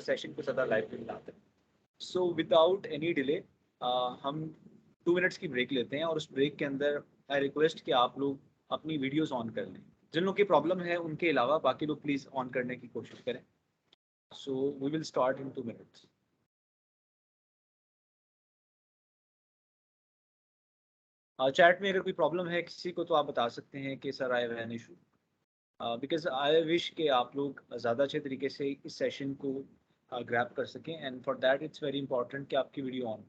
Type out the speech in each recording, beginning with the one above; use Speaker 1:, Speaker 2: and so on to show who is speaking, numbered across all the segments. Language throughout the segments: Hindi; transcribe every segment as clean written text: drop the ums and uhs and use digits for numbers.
Speaker 1: सेशन को ज़्यादा लाइव भी बनाते हैं। सो विदाउट एनी डिले हम 2 मिनट्स की ब्रेक लेते हैं और उस ब्रेक के अंदर आई रिक्वेस्ट कि आप लोग अपनी वीडियोस ऑन कर लें। जिन लोगों की प्रॉब्लम है उनके अलावा बाकी लोग प्लीज़ ऑन करने की कोशिश करें। So we will start in 2 minutes. Chat में अगर कोई प्रॉब्लम है किसी को तो आप बता सकते हैं कि sir I have an issue, because I wish कि आप लोग ज़्यादा अच्छे तरीके से इस सेशन को ग्रैब कर सकें and for that it's very important कि आपकी video on.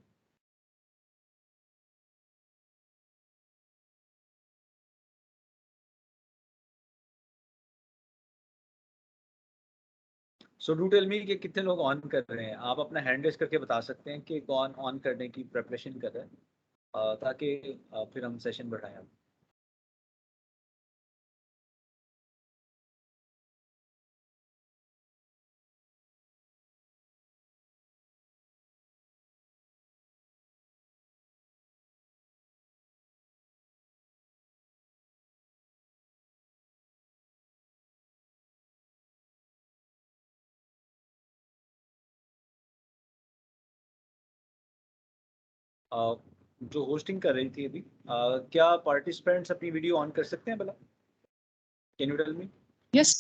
Speaker 1: So do tell me कि कितने लोग ऑन कर रहे हैं। आप अपना हैंड रेस करके बता सकते हैं कि कौन ऑन करने की प्रिपरेशन कर रहे हैं, ताकि फिर हम सेशन बढ़ाएं। जो होस्टिंग कर रही थी अभी, क्या पार्टिसिपेंट्स अपनी वीडियो ऑन कर सकते हैं भला? Can you tell me?
Speaker 2: Yes,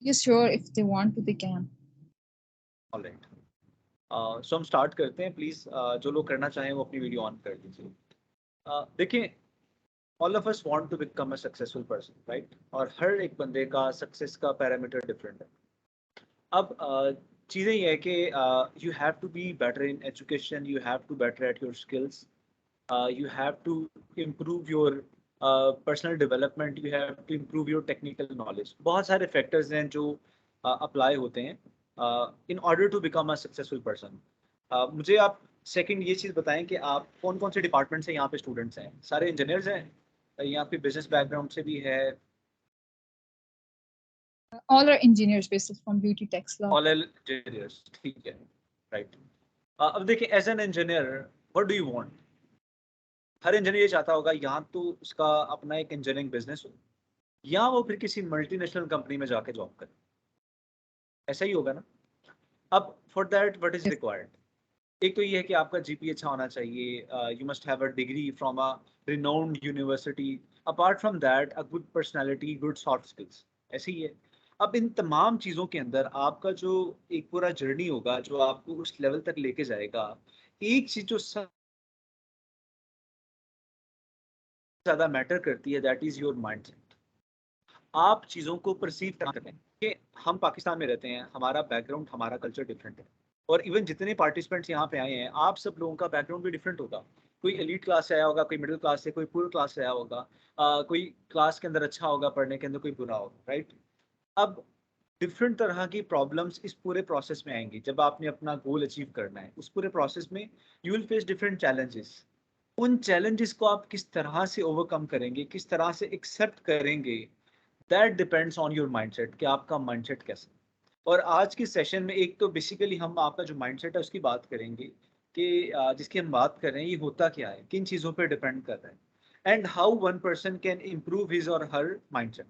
Speaker 2: yes, sure. If they want to, they can.
Speaker 1: Alright, so हम स्टार्ट करते हैं। प्लीज़ जो लोग करना चाहें वो अपनी वीडियो ऑन कर दीजिए। देखिए, all of us want to become a successful person, right? और हर एक बंदे का सक्सेस का पैरामीटर डिफरेंट है। अब चीज़ें ये है कि you have to be better in education, you have to better at your skills, you have to improve your personal development, you have to improve your technical knowledge। बहुत सारे factors हैं जो apply होते हैं in order to become a successful person। मुझे आप सेकंड ये चीज़ बताएं कि आप कौन कौन से डिपार्टमेंट से यहाँ पे स्टूडेंट्स हैं? सारे इंजीनियर्स हैं या फिर बिजनेस बैकग्राउंड से भी है?
Speaker 2: All are engineers basis from beauty techs lab.
Speaker 1: All engineers, ठीक है, राइट। अब देखिए, as an engineer what do you want? हर इंजीनियर ये चाहता होगा यहाँ तो उसका अपना एक इंजीनियरिंग बिजनेस हो, या वो फिर किसी मल्टीनेशनल कंपनी में जाके जॉब करे। ऐसा ही होगा ना? अब for that what is
Speaker 2: Yes.
Speaker 1: Required? एक तो ये है कि आपका जीपी अच्छा होना चाहिए, you must have a degree from a renowned university. Apart from that a good personality, good soft skills, ऐसे ही है। अब इन तमाम चीज़ों के अंदर आपका जो एक पूरा जर्नी होगा जो आपको उस लेवल तक लेके जाएगा, एक चीज़ जो सबसे ज़्यादा मैटर करती है दैट इज़ योर माइंडसेट। आप चीज़ों को परसीव करते हैं कि हम पाकिस्तान में रहते हैं, हमारा बैकग्राउंड, हमारा कल्चर डिफरेंट है। और इवन जितने पार्टिसिपेंट्स यहाँ पे आए हैं, आप सब लोगों का बैकग्राउंड भी डिफरेंट होगा। कोई एलीट क्लास से आया होगा, कोई मिडिल क्लास से, कोई पुअर क्लास से आया होगा, कोई क्लास के अंदर अच्छा होगा पढ़ने के अंदर, कोई बुरा होगा, राइट? अब डिफरेंट तरह की प्रॉब्लम्स इस पूरे प्रोसेस में आएंगी। जब आपने अपना गोल अचीव करना है, उस पूरे प्रोसेस में you will face different challenges. उन चैलेंजेस को आप किस तरह से ओवरकम करेंगे, किस तरह से एक्सेप्ट करेंगे, that depends on your mindset कि आपका माइंडसेट कैसा है। और आज की सेशन में एक तो बेसिकली हम आपका जो माइंडसेट है उसकी बात करेंगे कि जिसकी हम बात कर रहे हैं ये होता क्या है, किन चीज़ों पे डिपेंड कर रहा है, and how one person can improve his और हर माइंडसेट।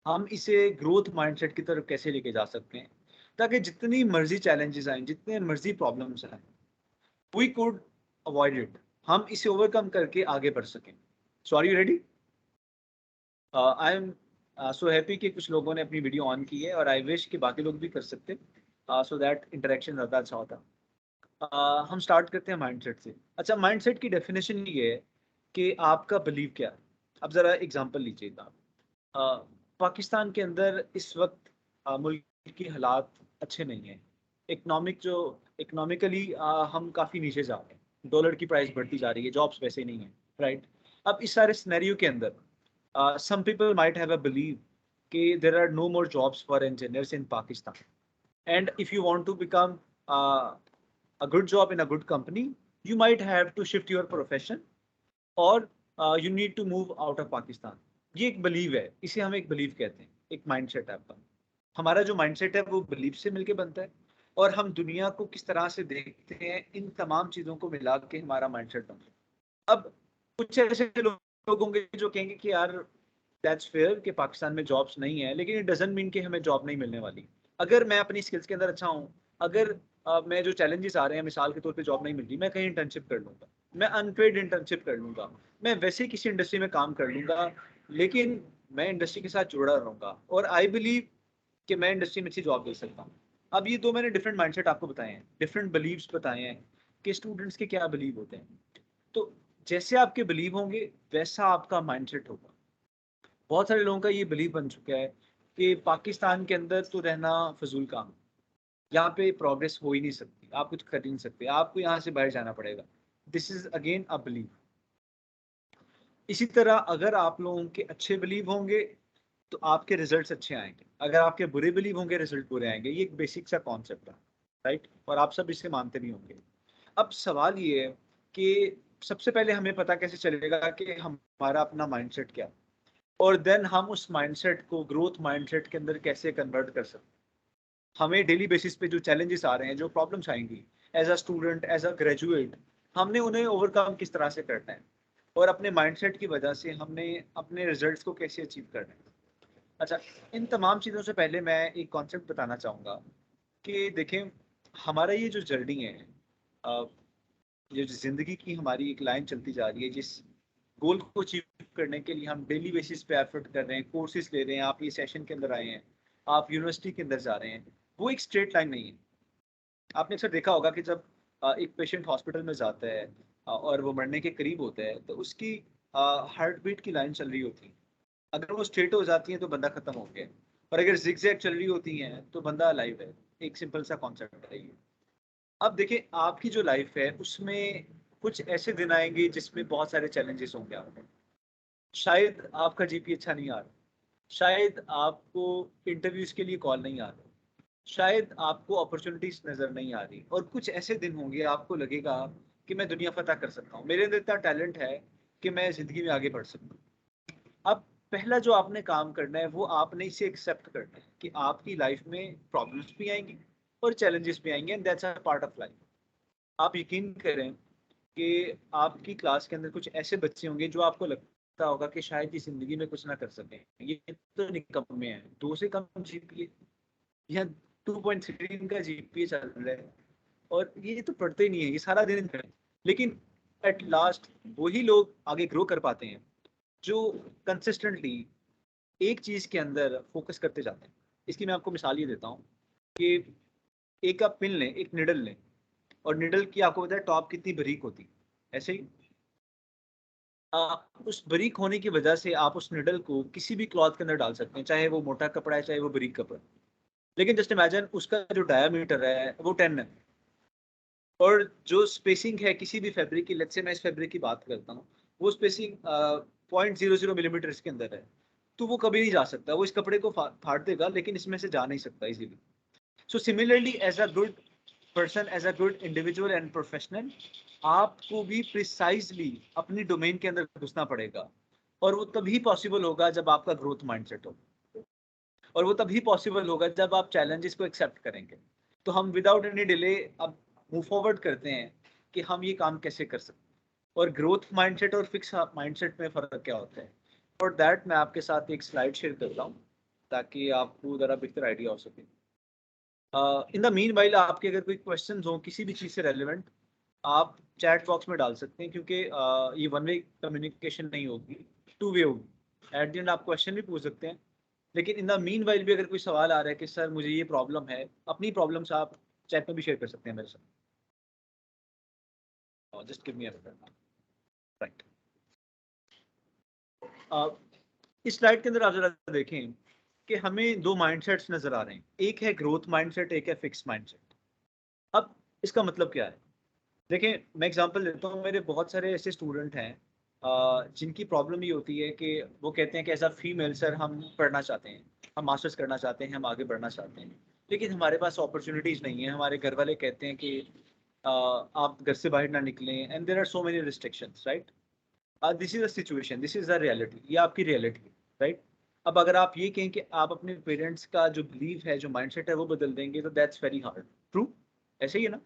Speaker 1: हम इसे ग्रोथ माइंडसेट की तरफ कैसे लेके जा सकते हैं ताकि जितनी मर्जी चैलेंजेस आए, जितने मर्जी प्रॉब्लम्स आए, वी कुड अवॉइड इट, हम इसे ओवरकम करके आगे बढ़ सकें। So are you ready? I am so happy कि कुछ लोगों ने अपनी वीडियो ऑन की है और आई विश कि बाकी लोग भी कर सकते, सो दैट इंटरेक्शन ज़्यादा अच्छा होता। हम स्टार्ट करते हैं माइंडसेट से। अच्छा, माइंडसेट की डेफिनेशन ये है कि आपका बिलीव क्या है। अब ज़रा एग्जांपल लीजिएगा। पाकिस्तान के अंदर इस वक्त मुल्क की हालात अच्छे नहीं हैं। इकोनॉमिक जो इकोनॉमिकली हम काफ़ी नीचे जा रहे हैं, डॉलर की प्राइस बढ़ती जा रही है, जॉब्स वैसे ही नहीं है, राइट? अब इस सारे सिनेरियो के अंदर some people might have a belief कि there are no more jobs for engineers in Pakistan, and if you want to become a good job in a good company, you might have to shift your profession or you need to move out of Pakistan। ये एक बिलीव है, इसे हम एक बिलीव कहते हैं, एक माइंडसेट है आपका। हमारा जो माइंडसेट है वो बिलीव से मिलके बनता है, और हम दुनिया को किस तरह से देखते हैं, इन तमाम चीज़ों को मिला के हमारा माइंडसेट बनता है। अब कुछ ऐसे लोग होंगे जो कहेंगे कि यार दैट्स फेयर कि पाकिस्तान में जॉब्स नहीं है, लेकिन इट डजंट मीन कि हमें जॉब नहीं मिलने वाली। अगर मैं अपनी स्किल्स के अंदर अच्छा हूँ, अगर मैं जो चैलेंजेस आ रहे हैं, मिसाल के तौर पे जॉब नहीं मिल रही, मैं कहीं इंटर्नशिप कर लूँगा, मैं अनपेड इंटर्नशिप कर लूँगा, मैं वैसे किसी इंडस्ट्री में काम कर लूँगा, लेकिन मैं इंडस्ट्री के साथ जुड़ा रहूँगा और आई बिलीव कि मैं इंडस्ट्री में अच्छी जॉब दे सकता हूँ। अब ये 2 मैंने डिफरेंट माइंडसेट आपको बताए हैं, डिफरेंट बिलीव्स बताए हैं कि स्टूडेंट्स के क्या बिलीव होते हैं। तो जैसे आपके बिलीव होंगे, वैसा आपका माइंडसेट होगा। बहुत सारे लोगों का ये बिलीव बन चुका है कि पाकिस्तान के अंदर तो रहना फ़िज़ूल काम है। यहाँ पे प्रोग्रेस हो ही नहीं सकती, आप कुछ कर ही नहीं सकते, आपको यहाँ से बाहर जाना पड़ेगा। This is again a believe. इसी तरह अगर आप लोगों के अच्छे बिलीव होंगे, तो आपके रिजल्ट्स अच्छे आएँगे। अगर आपके बुरे बिलीव होंगे, रिजल्ट बुरे आएँगे। ये एक बेसिक सा कॉन्सेप्ट है, राइट? और आप सब इसे मानते भी होंगे। अब सवाल ये है कि सबसे पहले हमें पता कैसे चलेगा कि हमारा अपना माइंडसेट क्या है? और देन हम उस माइंडसेट को ग्रोथ माइंडसेट के अंदर कैसे कन्वर्ट कर सकते हैं। हमें डेली बेसिस पे जो चैलेंजेस आ रहे हैं, जो प्रॉब्लम्स आएंगी as a student, as a graduate, हमने उन्हें ओवरकम किस तरह से करना है और अपने माइंडसेट की वजह से हमने अपने रिजल्ट्स को कैसे अचीव करना है। अच्छा, इन तमाम चीज़ों से पहले मैं एक कॉन्सेप्ट बताना चाहूँगा कि देखें, हमारा ये जो जर्नी है, अ, ये जो ज़िंदगी की हमारी एक लाइन चलती जा रही है, जिस गोल को अचीव करने के लिए हम डेली बेसिस पे एफर्ट कर रहे हैं, कोर्सेज ले रहे हैं, आप ये सेशन के अंदर आए हैं, आप यूनिवर्सिटी के अंदर जा रहे हैं, वो एक स्ट्रेट लाइन नहीं है। आपने अक्सर देखा होगा कि जब एक पेशेंट हॉस्पिटल में जाता है और वो मरने के करीब होता है, तो उसकी हार्ट बीट की लाइन चल रही होती है। अगर वो स्ट्रेट हो जाती है तो बंदा खत्म हो गया, और अगर जिगजैग चल रही होती हैं तो बंदा अलाइव है। एक सिंपल सा कॉन्सेप्ट है ये। अब देखिए, आपकी जो लाइफ है उसमें कुछ ऐसे दिन आएंगे जिसमें बहुत सारे चैलेंजेस होंगे आपको। शायद आपका जीपी अच्छा नहीं आ रहा, शायद आपको इंटरव्यूज के लिए कॉल नहीं आ रहा, शायद आपको अपॉर्चुनिटीज नजर नहीं आ रही, और कुछ ऐसे दिन होंगे आपको लगेगा कि मैं दुनिया फतह कर सकता हूँ, मेरे अंदर इतना टैलेंट है कि मैं जिंदगी में आगे बढ़ सकता हूँ। अब पहला जो आपने काम करना है, वो आपने इसे एक्सेप्ट करना है कि आपकी लाइफ में प्रॉब्लम्स भी आएंगी और चैलेंजेस भी आएंगे, and that's a part of life. आप यकीन करें कि आपकी क्लास के अंदर कुछ ऐसे बच्चे होंगे जो आपको लगता होगा कि शायद ये जिंदगी में कुछ ना कर सकें, ये तो निकम्मे हैं, 2 से कम जीपीए या 2.3 इनका जीपीए चल रहा है, और ये तो पढ़ते ही नहीं है, ये सारा दिन है। लेकिन एट लास्ट वही लोग आगे ग्रो कर पाते हैं जो कंसिस्टेंटली एक चीज के अंदर फोकस करते जाते हैं। इसकी मैं आपको मिसाल ये देता हूँ कि एक आप पिन लें, एक निडल लें, और निडल की आपको पता है टॉप कितनी बारीक होती है। ऐसे ही उस बारीक होने की वजह से आप उस निडल को किसी भी क्लॉथ के अंदर डाल सकते हैं, चाहे वो मोटा कपड़ा है, चाहे वो बारीक कपड़ा। लेकिन जस्ट इमेजिन उसका जो डायामीटर है वो 10 है, और जो स्पेसिंग है किसी भी फैब्रिक की, लेट्स से मैं इस फैब्रिक की बात करता हूँ, वो स्पेसिंग 0.00 मिलीमीटर इसके अंदर है, तो वो कभी नहीं जा सकता, वो इस कपड़े को फाड़ देगा लेकिन इसमें से जा नहीं सकता easily. So similarly as a good person, as a good individual and professional, आपको भी प्रिसाइजली अपनी डोमेन के अंदर घुसना पड़ेगा, और वो तभी पॉसिबल होगा जब आपका ग्रोथ माइंडसेट हो, और वो तभी पॉसिबल होगा जब आप चैलेंजेस को एक्सेप्ट करेंगे। तो हम विदाउट एनी डिले अब मूव फॉरवर्ड करते हैं कि हम ये काम कैसे कर सकते हैं, और ग्रोथ माइंडसेट और फिक्स माइंडसेट में फ़र्क क्या होता है। फॉर दैट मैं आपके साथ एक स्लाइड शेयर करता हूँ ताकि आपको ज़रा बेहतर आइडिया हो सके। इन द मीन वाइल आपके अगर कोई क्वेश्चन हो किसी भी चीज़ से रेलिवेंट, आप चैट बॉक्स में डाल सकते हैं, क्योंकि ये वन वे कम्युनिकेशन नहीं होगी, टू वे होगी। एट द एंड आप क्वेश्चन भी पूछ सकते हैं, लेकिन इन द मीन वाइल भी अगर कोई सवाल आ रहा है कि सर मुझे ये प्रॉब्लम है, अपनी प्रॉब्लम्स आप चैट में भी शेयर कर सकते हैं मेरे साथ। Just give me a minute. Right, इस स्लाइड के अंदर आप जरा देखें कि हमें 2 माइंडसेट्स नजर आ रहे हैं, एक है ग्रोथ माइंडसेट, एक है फिक्स माइंडसेट। अब इसका मतलब क्या है? देखें, मैं एग्जांपल देता हूँ, मेरे बहुत सारे ऐसे स्टूडेंट हैं जिनकी प्रॉब्लम ये होती है कि वो कहते हैं कि एज अ फीमेल सर हम पढ़ना चाहते हैं, हम मास्टर्स करना चाहते हैं, हम आगे बढ़ना चाहते हैं, लेकिन हमारे पास अपॉर्चुनिटीज़ नहीं है। हमारे घर वाले कहते हैं कि आप घर से बाहर ना निकलें, and there are so many restrictions, right? This is a situation, this is a reality, ये आपकी रियलिटी है, राइट? अब अगर आप ये कहें कि आप अपने पेरेंट्स का जो बिलीफ है, जो माइंडसेट है, वो बदल देंगे, तो दैट्स वेरी हार्ड। ट्रू, ऐसे ही है ना?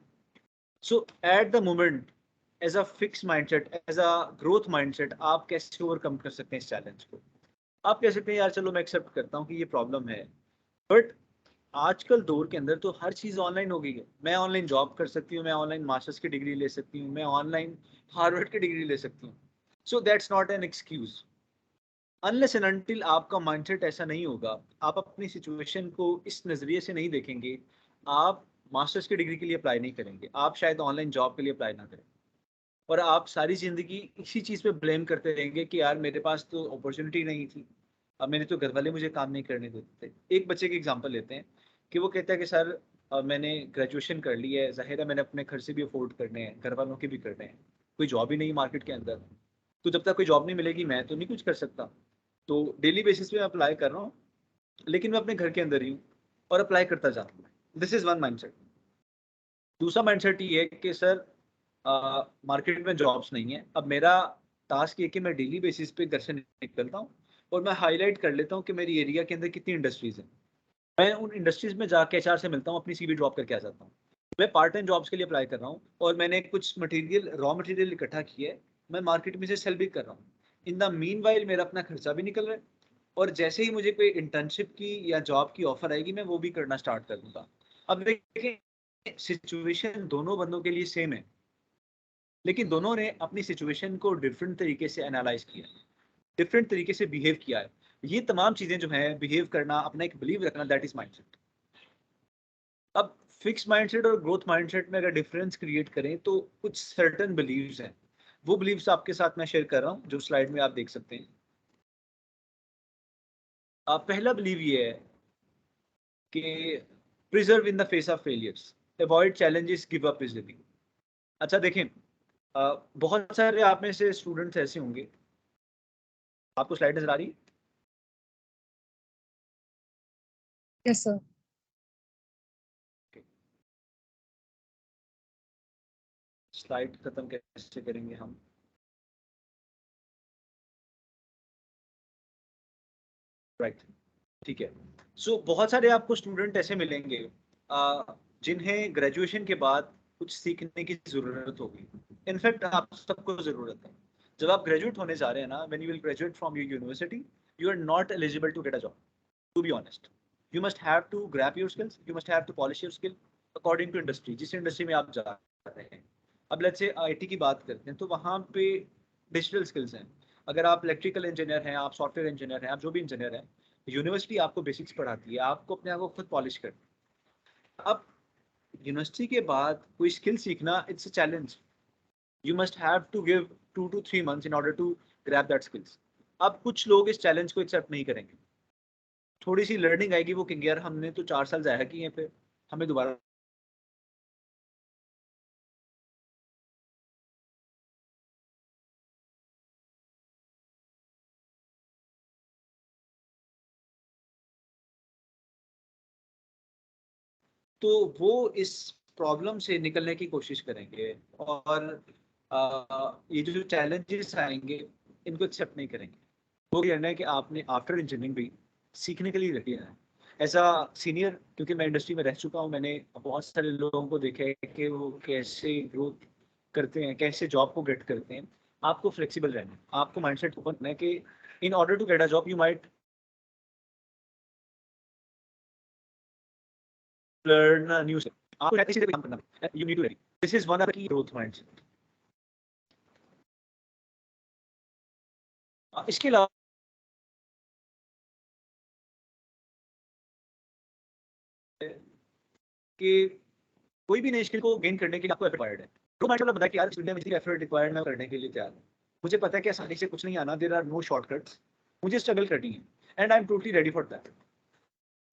Speaker 1: So at the moment, as a fix mindset, as a growth mindset, आप कैसे ओवरकम कर सकते हैं इस चैलेंज को? आप कह सकते हैं यार चलो मैं एक्सेप्ट करता हूँ कि ये प्रॉब्लम है, बट आजकल दौर के अंदर तो हर चीज़ ऑनलाइन हो गई है। मैं ऑनलाइन जॉब कर सकती हूँ, मैं ऑनलाइन मास्टर्स की डिग्री ले सकती हूँ, मैं ऑनलाइन हार्वर्ड की डिग्री ले सकती हूँ। So that's not an excuse unless and until आपका माइंडसेट ऐसा नहीं होगा, आप अपनी सिचुएशन को इस नज़रिए से नहीं देखेंगे, आप मास्टर्स की डिग्री के लिए अप्लाई नहीं करेंगे, आप शायद ऑनलाइन जॉब के लिए अप्लाई ना करें, और आप सारी ज़िंदगी इसी चीज़ पे ब्लेम करते रहेंगे कि यार मेरे पास तो अपॉर्चुनिटी नहीं थी, अब मेरे तो घर वाले मुझे काम नहीं करने देते थे। एक बच्चे की एग्जांपल लेते हैं कि वो कहता है कि सर मैंने ग्रेजुएशन कर ली है, ज़ाहिर है मैंने अपने खर्चे भी अफोर्ड करने हैं, घर वालों के भी करने हैं, कोई जॉब ही नहीं मार्केट के अंदर, तो जब तक कोई जॉब नहीं मिलेगी मैं तो नहीं कुछ कर सकता। तो डेली बेसिस पे मैं अप्लाई कर रहा हूँ, लेकिन मैं अपने घर के अंदर ही हूँ और अप्लाई करता जा रहा हूँ। This is one mindset. दूसरा माइंडसेट ये है कि सर मार्केट में जॉब्स नहीं है, अब मेरा टास्क ये कि मैं डेली बेसिस पे घर से निकलता हूँ और मैं हाईलाइट कर लेता हूँ कि मेरी एरिया के अंदर कितनी इंडस्ट्रीज हैं। मैं उन इंडस्ट्रीज में जाके एचआर से मिलता हूँ, अपनी सीवी ड्रॉप करके आ जाता हूँ। मैं पार्ट टाइम जॉब्स के लिए अप्लाई कर रहा हूँ और मैंने कुछ मटेरियल, रॉ मटेरियल इकट्ठा किया है, मैं मार्केट में से सेल भी कर रहा हूँ। इन द मीन वाइल मेरा अपना खर्चा भी निकल रहा है, और जैसे ही मुझे कोई इंटर्नशिप की या जॉब की ऑफर आएगी मैं वो भी करना स्टार्ट कर दूंगा। अब देखिए सिचुएशन दोनों बंदों के लिए सेम है, लेकिन दोनों ने अपनी सिचुएशन को डिफरेंट तरीके से एनालाइज किया, डिफरेंट तरीके से बिहेव किया है। ये तमाम चीजें जो है, बिहेव करना, अपना एक बिलीव रखना, दैट इज माइंडसेट। अब फिक्स माइंडसेट और ग्रोथ माइंडसेट में अगर डिफरेंस क्रिएट करें तो कुछ सर्टन बिलीव्स हैं, वो बिलीव्स आपके साथ मैं शेयर कर रहा हूँ जो स्लाइड में आप देख सकते हैं। पहला बिलीव ये है कि preserve in the face of failures, avoid challenges, give up easily. अच्छा देखें, बहुत सारे आप में से स्टूडेंट्स ऐसे होंगे, आपको स्लाइड नजर आ रही है?
Speaker 2: Yes, sir.
Speaker 1: स्लाइड खत्म कैसे करेंगे हम? राइट, ठीक है। सो बहुत सारे आपको स्टूडेंट ऐसे मिलेंगे जिन्हें ग्रेजुएशन के बाद कुछ सीखने की जरूरत होगी। इनफैक्ट आप सबको जरूरत है। जब आप ग्रेजुएट होने जा रहे हैं ना, when you will graduate from your university, you are not eligible to get a job, to be honest. You must have to grab your skills, you must have to polish your skill according to industry, जिस इंडस्ट्री में आप जा रहे हैं। अब लेट्स से आईटी की बात करते हैं तो वहाँ पे डिजिटल स्किल्स हैं। अगर आप इलेक्ट्रिकल इंजीनियर हैं, आप सॉफ्टवेयर इंजीनियर हैं, आप जो भी इंजीनियर हैं, यूनिवर्सिटी आपको बेसिक्स पढ़ाती है, आपको अपने आप को खुद पॉलिश करना है। अब यूनिवर्सिटी के बाद कोई स्किल सीखना, it's a challenge. You must have to give 2 to 3 months in order to grab that skills. अब कुछ लोग इस चैलेंज को एक्सेप्ट नहीं करेंगे, थोड़ी सी लर्निंग आएगी, वो कहेंगे यार हमने तो 4 साल जाया किए हैं, फिर हमें दोबारा। तो वो इस प्रॉब्लम से निकलने की कोशिश करेंगे, और ये जो चैलेंजेस आएंगे इनको एक्सेप्ट नहीं करेंगे। वो कहना है कि आपने आफ्टर इंजीनियरिंग भी सीखने के लिए रखी है। एज अ सीनियर, क्योंकि मैं इंडस्ट्री में रह चुका हूँ, मैंने बहुत सारे लोगों को देखा है कि वो कैसे ग्रोथ करते हैं, कैसे जॉब को गेट करते हैं। आपको फ्लेक्सिबल रहना है, आपको माइंडसेट ओपन है कि in order to get a job you might learn a new skill, आपको किसी से काम करना है, you need to ready. This is one of the key growth mindset. इसके अलावा कि कोई भी नई स्किल को गेन करने के लिए आपको एफर्ट रिक्वायर्ड है। तो मतलब बताया कि यार इस दुनिया में जितनी एफर्ट रिक्वायर्ड मैं करने के लिए तैयार हूँ। मुझे पता है कि आसानी से कुछ नहीं आना, देयर आर नो शॉर्टकट्स, मुझे स्ट्रगल करनी है, and I am totally ready for that.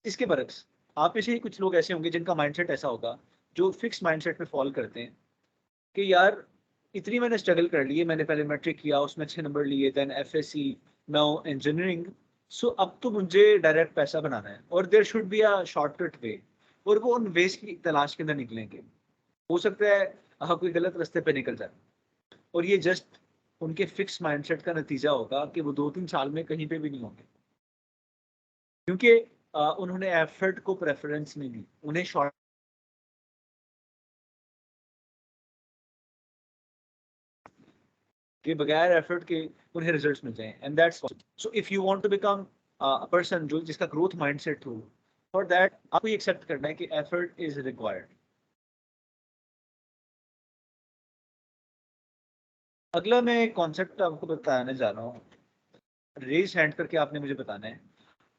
Speaker 1: इसके बरक्स आप में से ही कुछ लोग ऐसे होंगे जिनका माइंडसेट ऐसा होगा, जो फिक्स माइंडसेट में फॉल करते हैं कि यार इतनी मैंने स्ट्रगल कर ली है, मैंने पहले मैट्रिक किया, उसमें अच्छे नंबर लिए, then FSc, now engineering, so अब तो मुझे डायरेक्ट पैसा बनाना है और there should be a shortcut way, और वो उन वेज की तलाश के अंदर निकलेंगे। हो सकता है कोई गलत रास्ते पे निकल जाए, और ये जस्ट उनके फिक्स माइंडसेट का नतीजा होगा कि वो 2-3 साल में कहीं पे भी नहीं होंगे, क्योंकि उन्होंने एफर्ट को प्रेफरेंस नहीं दी, उन्हें शॉर्ट के बगैर एफर्ट के उन्हें रिजल्ट्स मिल जाएं, and that's so if you want to become a person जो जिसका ग्रोथ माइंडसेट हो, फॉर दैट आपको ये एक्सेप्ट करना है कि एफर्ट इज रिक्वायर्ड। अगला मैं कॉन्सेप्ट आपको बताने जा रहा हूँ, रेज हैंड करके आपने मुझे बताना है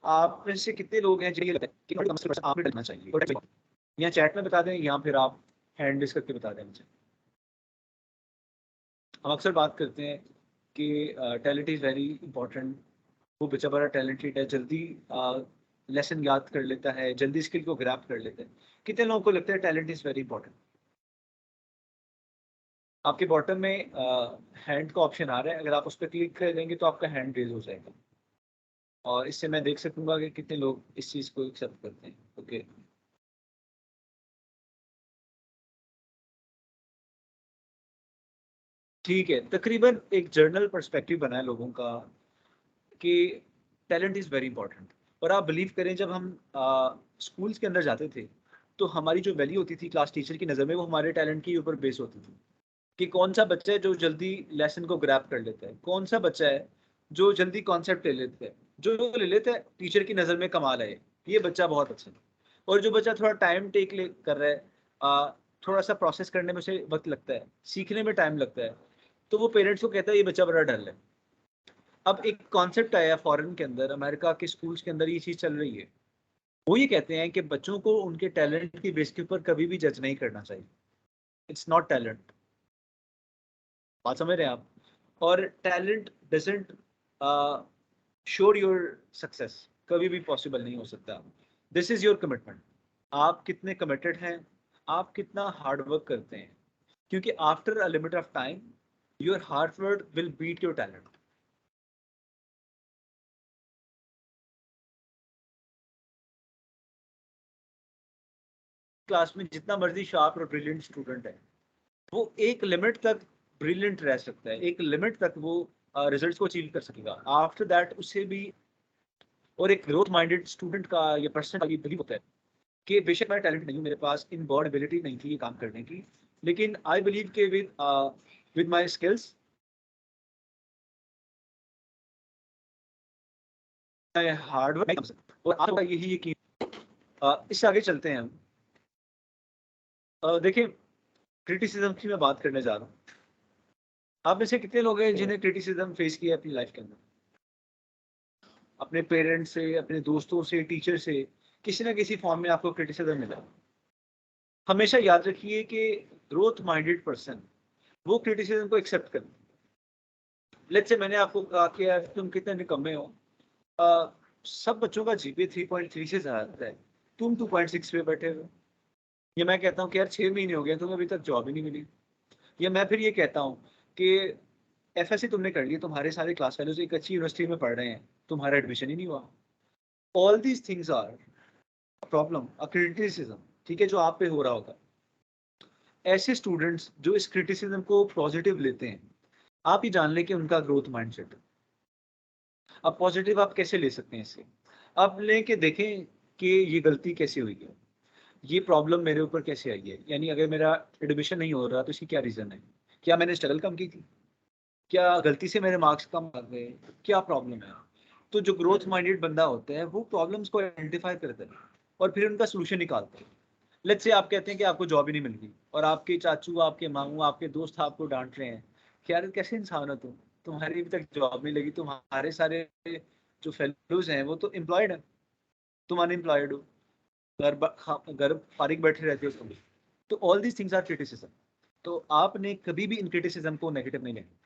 Speaker 1: आप में से कितने लोग हैं जिन्हें लगता है कि आपने डरना चाहिए, या चैट में बता दें या फिर आप हैंड रेज करके बता दें मुझे। हम अक्सर बात करते हैं कि टैलेंट इज़ वेरी इंपॉर्टेंट, वो बच्चा बड़ा टैलेंटेड है, जल्दी लेसन याद कर लेता है, जल्दी स्किल को ग्रैब कर लेता है। कितने लोगों को लगता है टैलेंट इज़ वेरी इंपॉर्टेंट? आपके बॉटम में हैंड का ऑप्शन आ रहा है, अगर आप उस पर क्लिक कर देंगे तो आपका हैंड रेज हो जाएगा और इससे मैं देख सकूंगा कि कितने लोग इस चीज़ को एक्सेप्ट करते हैं। ओके, ठीक है। तकरीबन एक जर्नल पर्सपेक्टिव बना है लोगों का कि टैलेंट इज़ वेरी इंपॉर्टेंट। और आप बिलीव करें, जब हम स्कूल्स के अंदर जाते थे तो हमारी जो वैल्यू होती थी क्लास टीचर की नज़र में, वो हमारे टैलेंट के ऊपर बेस होती थी कि कौन सा बच्चा है जो जल्दी लेसन को ग्रैब कर लेता है, कौन सा बच्चा है जो जल्दी कॉन्सेप्ट ले लेता है, जो ले लेता है टीचर की नज़र में कमाल है, ये बच्चा बहुत अच्छा है। और जो बच्चा थोड़ा टाइम टेक ले कर रहा है, थोड़ा सा प्रोसेस करने में उसे वक्त लगता है, सीखने में टाइम लगता है, तो वो पेरेंट्स को कहता है ये बच्चा बड़ा डल है। अब एक कॉन्सेप्ट आया फॉरेन के अंदर, अमेरिका के स्कूल्स के अंदर ये चीज़ चल रही है। वो ये कहते हैं कि बच्चों को उनके टैलेंट की बेस के ऊपर कभी भी जज नहीं करना चाहिए। It's not talent. बात समझ रहे हैं आप? और talent doesn't sure your success, कभी भी पॉसिबल नहीं हो सकता। दिस इज योर कमिटमेंट, आप कितने कमिटेड हैं, आप कितना हार्ड वर्क करते हैं, क्योंकि after a limit of time your hard work will beat your talent. Class में जितना मर्जी शार्प और ब्रिलियंट स्टूडेंट है, वो एक लिमिट तक ब्रिलियंट रह सकता है, एक लिमिट तक वो रिजल्ट्स को अचीव कर सकेगा। आफ्टर दैट उसे भी, और एक ग्रोथ माइंडेड स्टूडेंट का या पर्सन का ये बिलीव होता है कि बेशक मैं टैलेंट नहीं हूँ, मेरे पास इन बॉर्ड एबिलिटी नहीं थी ये काम करने की, लेकिन आई बिलीव के with my skills hard work. और आपका यही यकीन। इससे आगे चलते हैं हम। देखिए, क्रिटिसिज्म की मैं बात करने जा रहा हूँ। आप में से कितने लोग हैं जिन्हें क्रिटिसिज्म फेस किया अपनी लाइफ के अंदर? अपने पेरेंट्स से, अपने दोस्तों से, टीचर से, किसी ना किसी फॉर्म में आपको क्रिटिसिज्म मिला। हमेशा याद रखिए कि ग्रोथ माइंडेड पर्सन वो क्रिटिसिज्म को एक्सेप्ट कर। लेट्स से मैंने आपको कहा कि यार तुम कितने निकम्मे हो, सब बच्चों का जीपीए 3.3 से ज्यादा है, तुम 2.6 पे बैठे हो। या मैं कहता हूँ कि यार 6 महीने हो गए तुम्हें अभी तक जॉब ही नहीं मिली। या मैं फिर ये कहता हूँ कि एफएससी तुमने कर ली, तुम्हारे सारे क्लास फेलोज एक अच्छी यूनिवर्सिटी में पढ़ रहे हैं, तुम्हारा एडमिशन ही नहीं हुआ। All these things are problem, a criticism, ठीक है, जो आप पे हो रहा होगा। ऐसे स्टूडेंट्स जो इस क्रिटिसिज्म को पॉजिटिव लेते हैं, आप ही जान लें कि उनका ग्रोथ माइंडसेट है। अब पॉजिटिव आप कैसे ले सकते हैं इसे? आप लेके देखें कि ये गलती कैसे हुई है, ये प्रॉब्लम मेरे ऊपर कैसे आई है। यानी अगर मेरा एडमिशन नहीं हो रहा तो इसकी क्या रीज़न है? क्या मैंने स्ट्रगल कम की थी? क्या गलती से मेरे मार्क्स कम आ गए? क्या प्रॉब्लम है? तो जो ग्रोथ माइंडेड बंदा होता है वो प्रॉब्लम्स को आइडेंटिफाई करता है और फिर उनका सोल्यूशन निकालता है। लेट्स से आप कहते हैं कि आपको जॉब ही नहीं मिल रही और आपके चाचू, आपके मामू, आपके दोस्त आपको डांट रहे हैं कि यार कैसे इंसान हो तुम, तुम्हारी अभी तक जॉब नहीं लगी, तुम्हारे सारे जो फेलोज हैं वो तो एम्प्लॉयड हैं, तुम अनएम्प्लॉयड हो, घर फारिग बैठे रहते हो तुम। तो all these things are criticism. तो आपने कभी भी इन क्रिटिसिज्म को नेगेटिव नहीं लेना,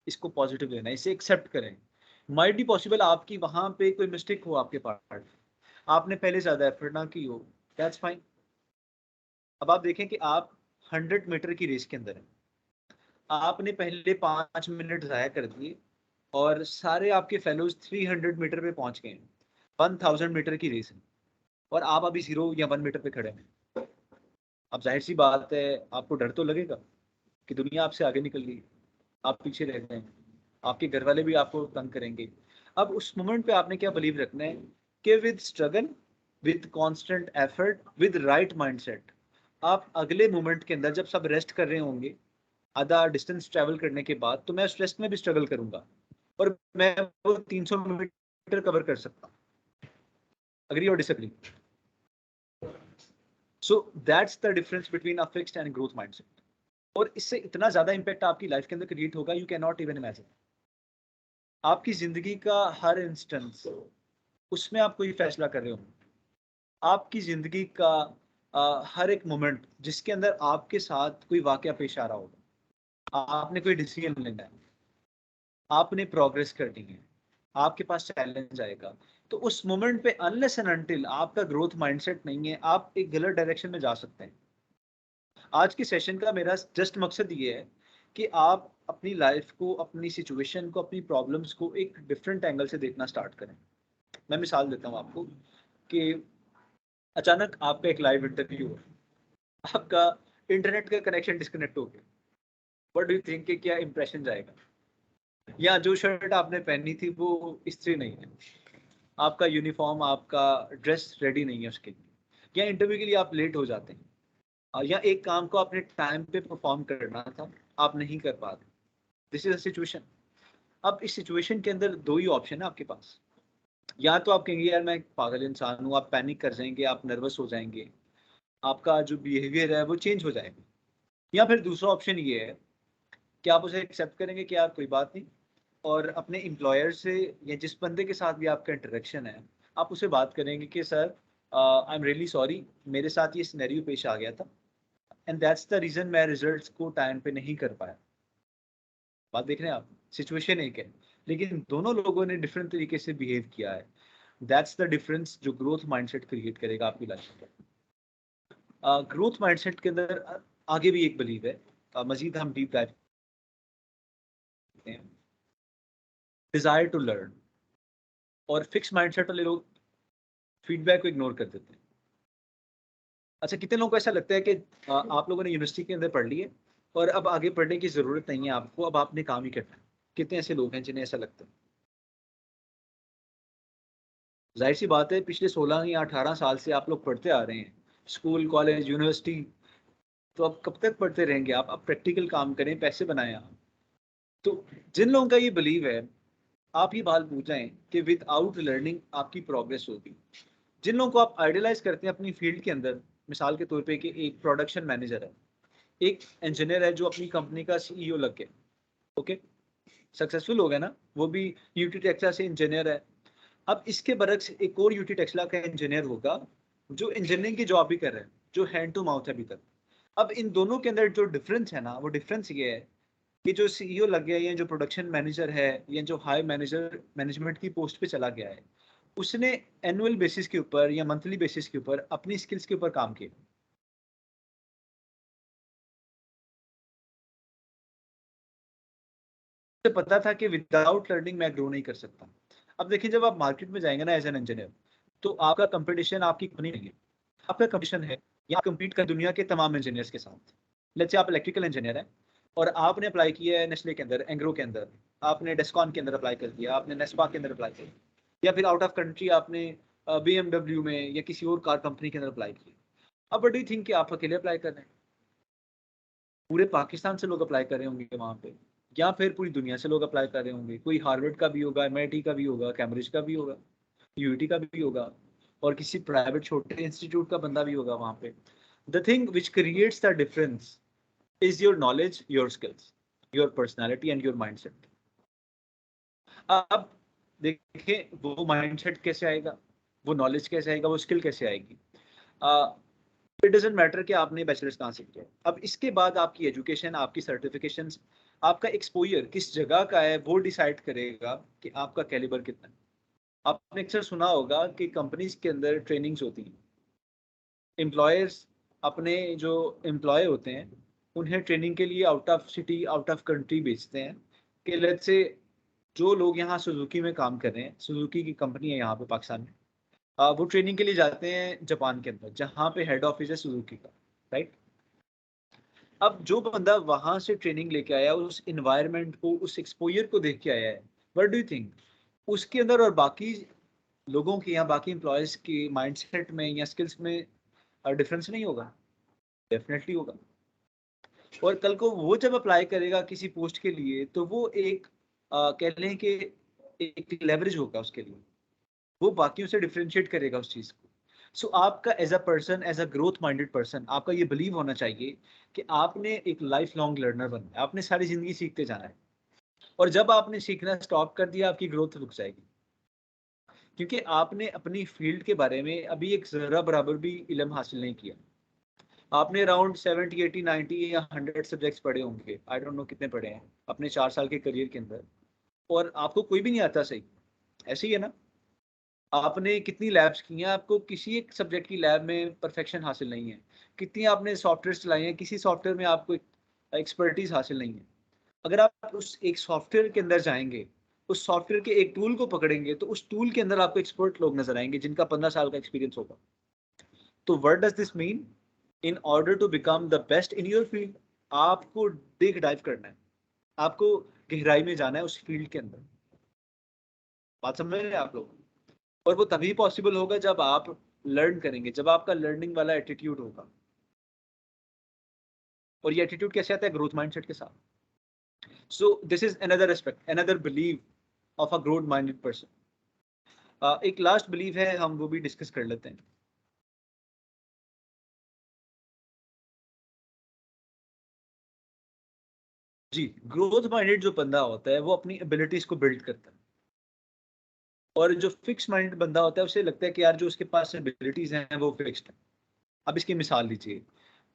Speaker 1: इसको पॉजिटिव लेना है, इसे एक्सेप्ट करें। माइट बी पॉसिबल आपकी वहां पे कोई मिस्टेक हो आपके पार्ट, आपने पहले ज्यादा एफर्ट ना की हो, दैट्स फाइन। अब आप देखें कि आप 100 मीटर की रेस के अंदर हैं, आपने पहले 5 मिनट ज़ाया कर दिए और सारे आपके फेलोज 300 मीटर पे पहुंच गए हैं। 1000 मीटर की रेस है और आप अभी 0 या 1 मीटर पे खड़े हैं। अब जाहिर सी बात है, आपको डर तो लगेगा कि दुनिया आपसे आगे निकल गई, आप पीछे रह गए हैं, आपके घर वाले भी आपको तंग करेंगे। अब उस मोमेंट पे आपने क्या बिलीव रखना है कि with struggle, with constant effort, with right mindset, आप अगले मोमेंट के अंदर जब सब रेस्ट कर रहे होंगे, आधा डिस्टेंस ट्रैवल करने के बाद, तो मैं उस रेस्ट में भी स्ट्रगल करूंगा और मैं वो 300 मीटर कवर कर सकता हूँ। अग्री और disagree? So that's the difference between a fixed and growth mindset. और इससे इतना ज्यादा इम्पैक्ट आपकी लाइफ के अंदर क्रिएट होगा, you can not even imagine. आपकी जिंदगी का हर इंस्टेंस, उसमें आप कोई फैसला कर रहे हो, आपकी जिंदगी का हर एक मोमेंट जिसके अंदर आपके साथ कोई वाकया पेश आ रहा होगा, आपने कोई डिसीजन लेना है, आपने प्रोग्रेस करनी है, आपके पास चैलेंज आएगा, तो उस मोमेंट पे अनलेस एंड अनटिल आपका ग्रोथ माइंडसेट नहीं है, आप एक गलत डायरेक्शन में जा सकते हैं। आज की सेशन का मेरा जस्ट मकसद ये है कि आप अपनी लाइफ को, अपनी सिचुएशन को, अपनी प्रॉब्लम्स को एक डिफरेंट एंगल से देखना स्टार्ट करें। मैं मिसाल देता हूँ आपको कि अचानक आपका एक लाइव इंटरव्यू हो, आपका इंटरनेट का कनेक्शन डिस्कनेक्ट हो गया, व्हाट डू यू थिंक कि क्या इंप्रेशन जाएगा? या जो शर्ट आपने पहनी थी वो इस्त्री नहीं है, आपका यूनिफॉर्म, आपका ड्रेस रेडी नहीं है उसके लिए, या इंटरव्यू के लिए आप लेट हो जाते हैं, या एक काम को आपने टाइम पे परफॉर्म करना था, आप नहीं कर पा रहे। This is a situation. अब इस सिचुएशन के अंदर दो ही ऑप्शन है आपके पास। या तो आप कहेंगे यार मैं एक पागल इंसान हूँ, आप पैनिक कर जाएंगे, आप नर्वस हो जाएंगे, आपका जो बिहेवियर है वो चेंज हो जाएगा। या फिर दूसरा ऑप्शन ये है कि आप उसे एक्सेप्ट करेंगे कि यार कोई बात नहीं, और अपने एम्प्लॉयर से या जिस बंदे के साथ भी आपका इंटरेक्शन है, आप उसे बात करेंगे कि sir I am really sorry, मेरे साथ ये सिनेरियो पेश आ गया था, एंड दैट्स द रीजन मैं रिजल्ट्स को टाइम पे नहीं कर पाया। बात देख रहे हैं आप, सिचुएशन एक है, लेकिन दोनों लोगों ने डिफरेंट तरीके से बिहेव किया है। दैट्स द डिफरेंस जो ग्रोथ माइंडसेट क्रिएट करेगा आपकी लाइफ में। ग्रोथ माइंडसेट के अंदर आगे भी एक बिलीव है, मजीद हम डीप डाइव करते हैं, डिजायर टू लर्न। और फिक्स माइंडसेट वाले लोग फीडबैक को इग्नोर कर देते हैं। अच्छा, कितने लोगों को ऐसा लगता है कि आप लोगों ने यूनिवर्सिटी के अंदर पढ़ ली है और अब आगे पढ़ने की जरूरत नहीं है आपको, अब आपने काम ही करना है? कितने ऐसे लोग हैं जिन्हें ऐसा लगता है? जाहिर सी बात है, पिछले 16 या 18 साल से आप लोग पढ़ते आ रहे हैं, स्कूल, कॉलेज, यूनिवर्सिटी, तो अब कब तक पढ़ते रहेंगे आप? अब प्रैक्टिकल काम करें, पैसे बनाएं आप। तो जिन लोगों का ये बिलीव है, आप ये बात पूछ जाएं कि विदाउट लर्निंग आपकी प्रोग्रेस होगी। जिन लोगों को आप आइडियलाइज करते हैं अपनी फील्ड के अंदर, मिसाल के तौर पे कि एक प्रोडक्शन मैनेजर है, एक इंजीनियर है जो अपनी कंपनी का सीईओ लग गया, ओके, सक्सेसफुल हो गया ना, वो भी यूटी टेक्सला से इंजीनियर है। अब इसके बरक्स एक और यूटी टेक्सला का इंजीनियर होगा जो इंजीनियरिंग की जॉब भी कर रहे हैं, जो हैंड टू माउथ है अभी तक। अब इन दोनों के अंदर जो डिफरेंस है ना, वो डिफरेंस ये है कि जो सीईओ लग गया या जो प्रोडक्शन मैनेजर है या जो हाई मैनेजर मैनेजमेंट की पोस्ट पे चला गया है, उसने एनुअल बेसिस के ऊपर या मंथली बेसिस के ऊपर अपनी स्किल्स के ऊपर काम किया। मुझे पता था कि विदाउट लर्निंग मैं ग्रो नहीं कर सकता। अब देखिए, जब आप मार्केट में जाएंगे ना एज एन इंजीनियर, तो आपका कंपटीशन आपकी कंपनी नहीं है, आपका कंपटीशन है, या कंपीट कर दुनिया के तमाम इंजीनियर्स के साथ। लेट्स से आप इलेक्ट्रिकल इंजीनियर हैं और आपने अप्लाई किया है नेस्ले के अंदर, एंग्रो के अंदर, आपने डेस्कॉन के अंदर अप्लाई कर दिया, आपने नेस्पा के अंदर अप्लाई किया, या फिर आउट ऑफ कंट्री आपने BMW में या किसी और कार कंपनी के अंदर अप्लाई किया। अब बट यू थिंक कि आप अकेले अप्लाई कर रहे हैं? पूरे पाकिस्तान से लोग अप्लाई कर रहे होंगे वहाँ पे, या फिर पूरी दुनिया से लोग अप्लाई कर रहे होंगे। कोई हार्वर्ड का भी होगा, MIT का भी होगा, कैम्ब्रिज का भी होगा, UT का भी होगा, और किसी प्राइवेट छोटे इंस्टीट्यूट का बंदा भी होगा वहाँ पे। The thing which creates the difference is your knowledge, your skills, your personality and your mindset. अब देखिए, वो माइंडसेट कैसे आएगा, वो नॉलेज कैसे आएगा, वो स्किल कैसे आएगी? इट डजेंट मैटर कि आपने बैचलर्स कहाँ से किया। अब इसके बाद आपकी एजुकेशन, आपकी सर्टिफिकेशंस, आपका एक्सपोजर किस जगह का है, वो डिसाइड करेगा कि आपका कैलिबर कितना है। आपने अक्सर सुना होगा कि कंपनीज के अंदर ट्रेनिंग्स होती हैं, एम्प्लॉयर्स अपने जो एम्प्लॉय होते हैं उन्हें ट्रेनिंग के लिए out of city, out of country भेजते हैं। कि लेट्स से जो लोग यहाँ सुजुकी में काम कर रहे हैं, सुजुकी की कंपनी है यहाँ पे पाकिस्तान में, वो ट्रेनिंग के लिए जाते हैं जापान के अंदर, जहाँ पे हेड ऑफिस है सुजुकी का, राइट। अब जो बंदा वहां से ट्रेनिंग लेके आया, उस इन्वायरमेंट को, उस एक्सपोजर को देख के आया है, व्हाट डू यू थिंक उसके अंदर और बाकी लोगों के या बाकी एम्प्लॉयज के माइंडसेट में या स्किल्स में डिफरेंस नहीं होगा? डेफिनेटली होगा। और कल को वो जब अप्लाई करेगा किसी पोस्ट के लिए, तो वो एक कह लें कि एक लेवरेज होगा उसके लिए, वो बाकियों से डिफरेंशिएट करेगा उस चीज़ को। सो आपका as a person, as a growth minded person, आपका ये बिलीव होना चाहिए कि आपने एक लाइफ लॉन्ग लर्नर बनना है, आपने सारी जिंदगी सीखते जाना है। और जब आपने सीखना स्टॉप कर दिया, आपकी ग्रोथ रुक जाएगी, क्योंकि आपने अपनी फील्ड के बारे में अभी एक जरा बराबर भी इल्म हासिल नहीं किया। आपने अराउंड 70 80 90 या 100 सब्जेक्ट्स पढ़े होंगे, आई डोंट नो कितने पढ़े हैं अपने 4 साल के करियर के अंदर, और आपको कोई भी नहीं आता सही। ऐसे ही है ना? आपने कितनी लैब्स की हैं, आपको किसी एक सब्जेक्ट की लैब में परफेक्शन हासिल नहीं है। कितनी आपने सॉफ्टवेयर चलाई हैं, किसी सॉफ्टवेयर में आपको एक्सपर्टीज हासिल नहीं है। अगर आप उस एक सॉफ्टवेयर के अंदर जाएंगे, उस सॉफ्टवेयर के एक टूल को पकड़ेंगे, तो उस टूल के अंदर आपको एक्सपर्ट लोग नजर आएंगे जिनका 15 साल का एक्सपीरियंस होगा। तो what does this mean? In order to become the best in your field, आपको डीप डाइव करना है, आपको गहराई में जाना है उस फील्ड के अंदर। बात समझ रहे हैं आप लोग? और वो तभी पॉसिबल होगा जब आप लर्न करेंगे, जब आपका लर्निंग वाला एटीट्यूड होगा। और ये एटीट्यूड कैसे आता है? ग्रोथ माइंडसेट के साथ। So this is another aspect, another believe of a growth minded person. एक लास्ट बिलीव है, हम वो भी डिस्कस कर लेते हैं। जी, ग्रोथ माइंडेड जो बंदा होता है वो अपनी एबिलिटीज को बिल्ड करता है, और जो फिक्स माइंडेड बंदा होता है उसे लगता है कि यार जो उसके पास एबिलिटीज हैं वो फिक्स्ड है। अब इसकी मिसाल लीजिए,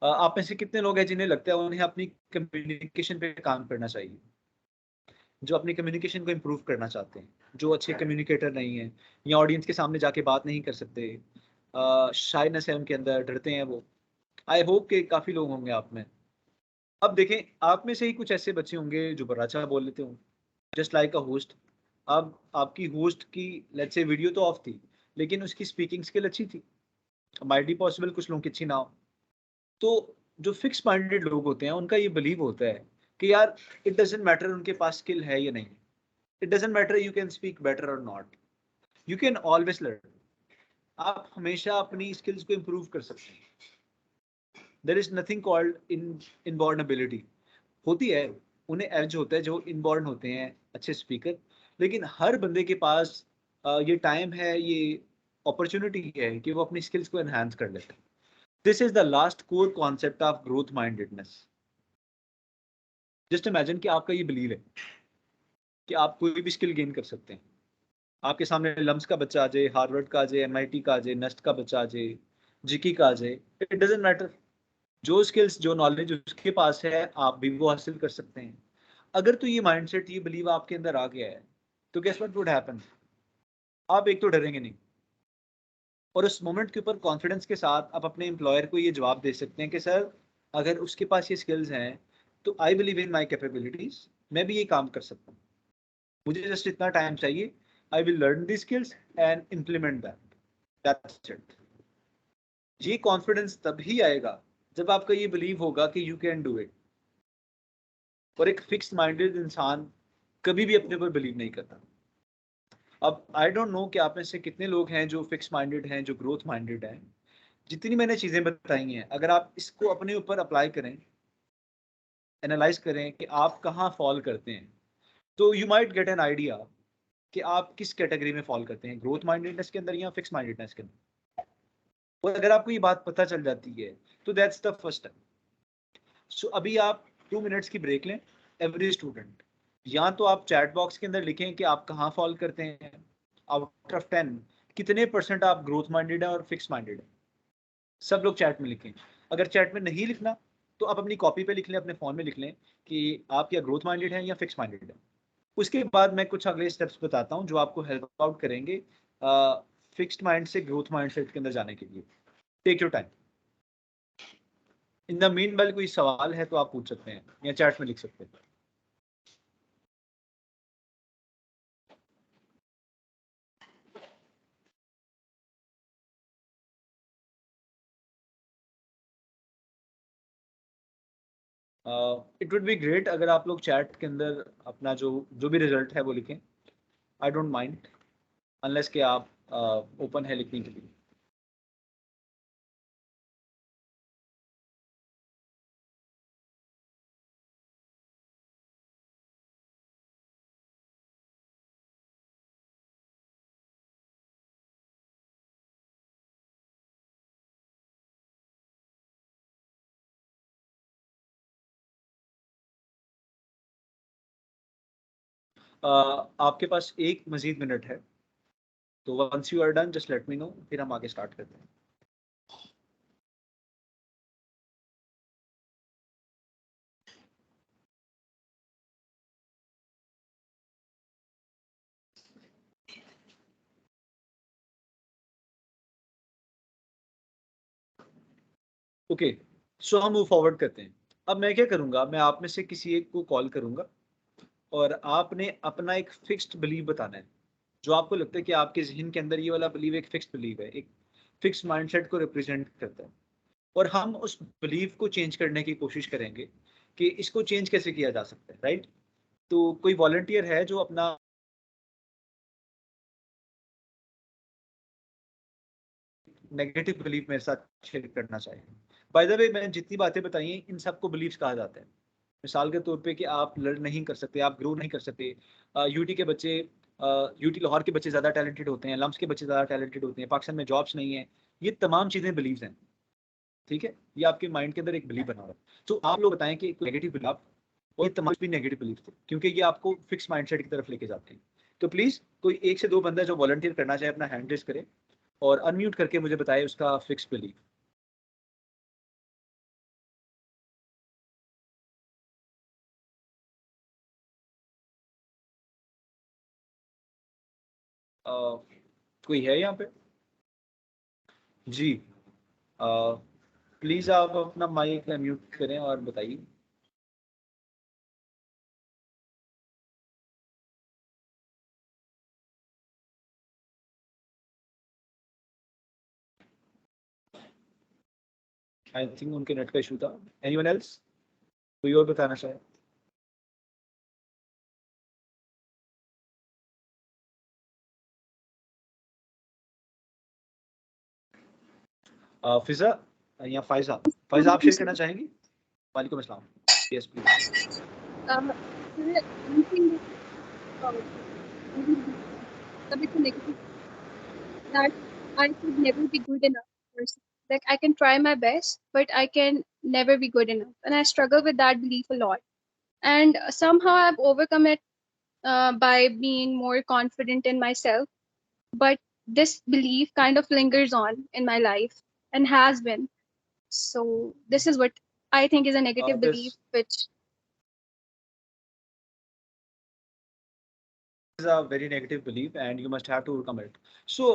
Speaker 1: आप में से कितने लोग हैं जिन्हें लगता है उन्हें अपनी कम्युनिकेशन पे काम करना चाहिए, जो अपनी कम्युनिकेशन को इम्प्रूव करना चाहते हैं, जो अच्छे कम्युनिकेटर नहीं है, या ऑडियंस के सामने जाके बात नहीं कर सकते, शाइनेस है उनके अंदर, डरते हैं वो। आई होप कि काफ़ी लोग होंगे आप में। अब देखें, आप में से ही कुछ ऐसे बच्चे होंगे जो बड़ा अच्छा बोल लेते होंगे, जस्ट लाइक अ होस्ट। अब आपकी होस्ट की लेट्स से वीडियो तो ऑफ थी, लेकिन उसकी स्पीकिंग स्किल अच्छी थी। माइट बी पॉसिबल कुछ लोगों की अच्छी ना हो। तो जो फिक्स माइंडेड लोग होते हैं उनका ये बिलीव होता है कि यार इट डजेंट मैटर उनके पास स्किल है या नहीं, it doesn't matter you can speak better और not, you can always learn. आप हमेशा अपनी स्किल्स को इम्प्रूव कर सकते हैं। There is nothing called in inborn ability. होती है, उन्हें एज होता है जो इनबॉर्न होते हैं अच्छे स्पीकर, लेकिन हर बंदे के पास ये टाइम है, ये अपॉर्चुनिटी है कि वो अपनी स्किल्स को एनहांस कर लेते हैं। This is the last core concept of growth mindedness. Just imagine कि आपका ये बिलीव है कि आप कोई भी स्किल गेन कर सकते हैं। आपके सामने लम्स का बच्चा आ जाए, हार्वर्ड का आ जाए, एमआईटी का आ जाए, नस्ट का बच्चा आ जाए, जीकी का आ जाए, इट डजेंट मैटर। जो स्किल्स, जो नॉलेज उसके पास है, आप भी वो हासिल कर सकते हैं। अगर तो ये माइंडसेट, ये बिलीव आपके अंदर आ गया है, तो गेस व्हाट वुड हैपन? आप एक तो डरेंगे नहीं, और उस मोमेंट के ऊपर कॉन्फिडेंस के साथ आप अपने एम्प्लॉयर को ये जवाब दे सकते हैं कि सर, अगर उसके पास ये स्किल्स हैं तो I believe in my capabilities, मैं भी ये काम कर सकता हूँ। मुझे जस्ट इतना टाइम चाहिए, I will learn the skills and implement that, that's it. ये कॉन्फिडेंस तभी आएगा जब आपका ये बिलीव होगा कि यू कैन डू इट। और एक फिक्स माइंडेड इंसान कभी भी अपने पर बिलीव नहीं करता। अब आई डोंट नो कि आप में से कितने लोग हैं जो फिक्स माइंडेड हैं, जो ग्रोथ माइंडेड हैं। जितनी मैंने चीजें बताई हैं, अगर आप इसको अपने ऊपर अप्लाई करें, एनालाइज करें कि आप कहाँ फॉल करते हैं, तो you might get an idea कि आप किस कैटेगरी में फॉल करते हैं, ग्रोथ माइंडेडनेस के अंदर या फिक्स माइंडेडनेस के अंदर। और अगर आपको ये बात पता चल जाती है, तो दैट्स द फर्स्ट स्टेप। सो अभी आप 2 मिनट्स की ब्रेक लें, एवरी स्टूडेंट। या तो आप चैट बॉक्स के अंदर लिखें कि आप कहाँ फॉल करते हैं, आउट ऑफ 10 कितने परसेंट आप ग्रोथ माइंडेड है और फिक्स माइंडेड है। सब लोग चैट में लिखें। अगर चैट में नहीं लिखना, तो आप अपनी कॉपी पे लिख लें, अपने फोन में लिख लें कि आप या ग्रोथ माइंडेड हैं या फिक्स माइंडेड है। उसके बाद मैं कुछ अगले स्टेप्स बताता हूँ जो आपको हेल्प आउट करेंगे फिक्स्ड माइंड से ग्रोथ माइंडसेट के अंदर जाने के लिए। Take your time. In the meanwhile कोई सवाल है तो आप पूछ सकते हैं या चैट में लिख सकते हैं। इट वुड बी ग्रेट अगर आप लोग चैट के अंदर अपना जो जो भी रिजल्ट है वो लिखें। आई डोंट माइंड, अनलेस कि आप ओपन है लिखने के लिए। आपके पास एक मजीद मिनट है, तो once you are done just let me know, फिर हम आगे स्टार्ट करते हैं। ओके, सो हम मूव फॉरवर्ड करते हैं। अब मैं क्या करूंगा, मैं आप में से किसी एक को कॉल करूंगा और आपने अपना एक फिक्स्ड बिलीव बताना है, जो आपको लगता है कि आपके जहन के अंदर ये वाला बिलीव एक फिक्स्ड बिलीव है, एक फिक्स्ड माइंडसेट को रिप्रेजेंट करता है। और हम उस बिलीव को चेंज करने की कोशिश करेंगे कि इसको चेंज कैसे किया जा सकता है, राइट? तो कोई वॉलंटियर है जो अपना नेगेटिव बिलीफ मेरे साथ शेयर करना चाहे? बाय द वे, मैंने जितनी बातें बताई हैं इन सबको बिलीव्स कहा जाता है। मिसाल के तौर पे कि आप लर्न नहीं कर सकते, आप ग्रो नहीं कर सकते, यूटी के बच्चे, यूटी लाहौर के बच्चे ज़्यादा टैलेंटेड होते हैं, लम्स के बच्चे ज़्यादा टैलेंटेड होते हैं, पाकिस्तान में जॉब्स नहीं है। ये तमाम चीज़ें बिलीव्स हैं, ठीक है? ये आपके माइंड के अंदर एक बिलीव बना हुआ है। तो आप लोग बताएं कि नेगेटिव बिलीव, और ये तमाम भी नेगेटिव बिलीव थे, क्योंकि ये आपको फिक्स माइंडसेट की तरफ लेके जाते हैं। तो प्लीज़ कोई एक से दो बंदा जो वॉलंटियर करना चाहे अपना हैंड रेज करे और अनम्यूट करके मुझे बताए उसका फिक्स बिलीव। कोई है यहाँ पे? जी, प्लीज आप अपना माइक म्यूट करें और बताइए। आई थिंक उनके नेट का इशू था। एनीवन एल्स, कोई और बताना चाहे? फिजा या फायजा? फायजा आप शेयर करना चाहेंगी? वालेकुम अस्सलाम। Yes please.
Speaker 2: Anything that is negative, that I could never be good enough person. Like I can try my best, but I can never be good enough, and I struggle with that belief a lot. And somehow I've overcome it by being more confident in myself. But this belief kind of lingers on in my life and has been. So this is what I think is a negative
Speaker 1: this
Speaker 2: belief, which
Speaker 1: is a very negative belief and you must have to overcome it. So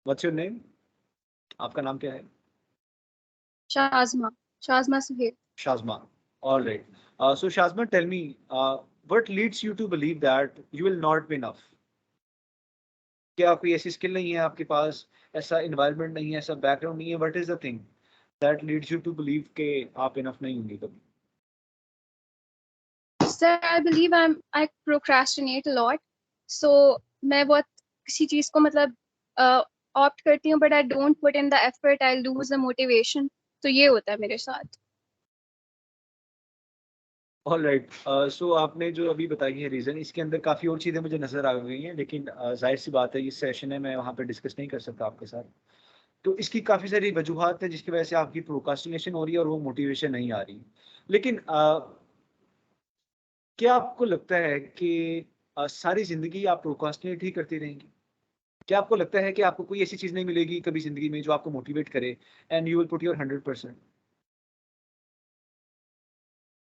Speaker 1: what's your name? आपका नाम क्या है?
Speaker 2: Shazma Suhail.
Speaker 1: Shazma. All right. So Shazma, tell me, what leads you to believe that you will not be enough? क्या कोई ऐसी स्किल नहीं है आपके पास, ऐसा इन्वायरमेंट नहीं है, ऐसा बैकग्राउंड नहीं है? What is the thing that leads you to believe के आप इनफ नहीं होंगे कभी?
Speaker 2: Sir, I believe I procrastinate a lot. So मैं बहुत किसी चीज को मतलब ऑप्ट करती हूँ, but I don't put in the effort. I lose the motivation. तो ये होता है मेरे साथ.
Speaker 1: All right. सो आपने जो अभी बताई है रीजन, इसके अंदर काफी और चीजें मुझे नजर आ गई हैं, लेकिन जाहिर सी बात है ये सेशन है, मैं वहाँ पे डिस्कस नहीं कर सकता आपके साथ। तो इसकी काफी सारी वजूहात है जिसकी वजह से आपकी प्रोकास्टिनेशन हो रही है और वो मोटिवेशन नहीं आ रही। लेकिन क्या आपको लगता है कि सारी जिंदगी आप प्रोकास्टिनेट ही करती रहेंगी? क्या आपको लगता है कि आपको कोई ऐसी चीज नहीं मिलेगी कभी जिंदगी में जो आपको मोटिवेट करे and you will put your 100%?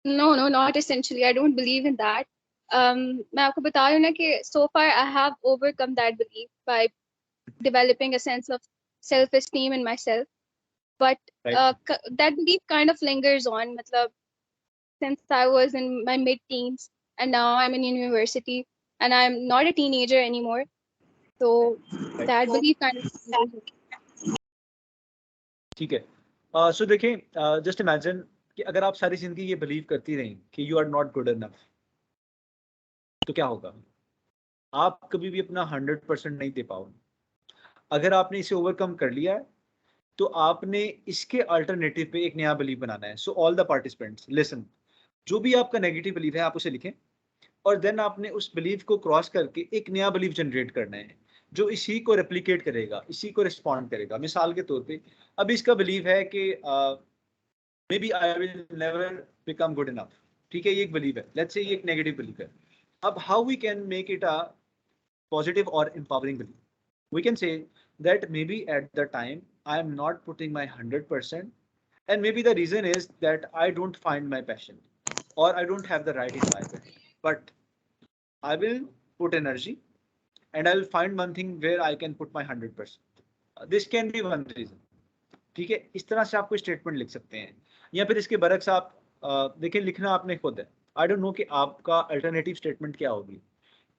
Speaker 2: No, no, not essentially. I don't believe in that. मैं आपको बता रही हूँ ना कि so far I have overcome that belief by developing a sense of self-esteem in myself. But
Speaker 1: right.
Speaker 2: that belief kind of lingers on. मतलब since I was in my mid-teens and now I'm in university and I'm not a teenager anymore. So
Speaker 1: right,
Speaker 2: that belief kind of lingers on.
Speaker 1: ठीक है। सो देखें, जस्ट इमेजिन कि अगर आप सारी जिंदगी ये बिलीव करती रहीं कि you are not good enough, तो क्या होगा? आप कभी भी अपना 100% नहीं दे पाओगे। अगर आपने इसे ओवरकम कर लिया है तो आपने इसके अल्टरनेटिव पे एक नया बिलीव बनाना है। So all the participants listen, जो भी आपका नेगेटिव बिलीव है आप उसे लिखें, और देन आपने उस बिलीव को क्रॉस करके एक नया बिलीव जनरेट करना है जो इसी को रेप्लिकेट करेगा, इसी को रिस्पॉन्ड करेगा। मिसाल के तौर पे अब इसका बिलीव है कि Maybe I will never become good enough. ठीक है, ये एक belief है. Let's say ये एक negative belief है. अब how we can make it a positive or empowering belief? We can say that maybe at the time I am not putting my 100%, and maybe the reason is that I don't find my passion or I don't have the right environment. But I will put energy and I will find one thing where I can put my 100%. This can be one reason. ठीक है, इस तरह से आप कोई स्टेटमेंट लिख सकते हैं, या फिर इसके बरक्स आप देखिए, लिखना आपने खुद है. आई डोंट नो कि आपका अल्टरनेटिव स्टेटमेंट क्या होगी,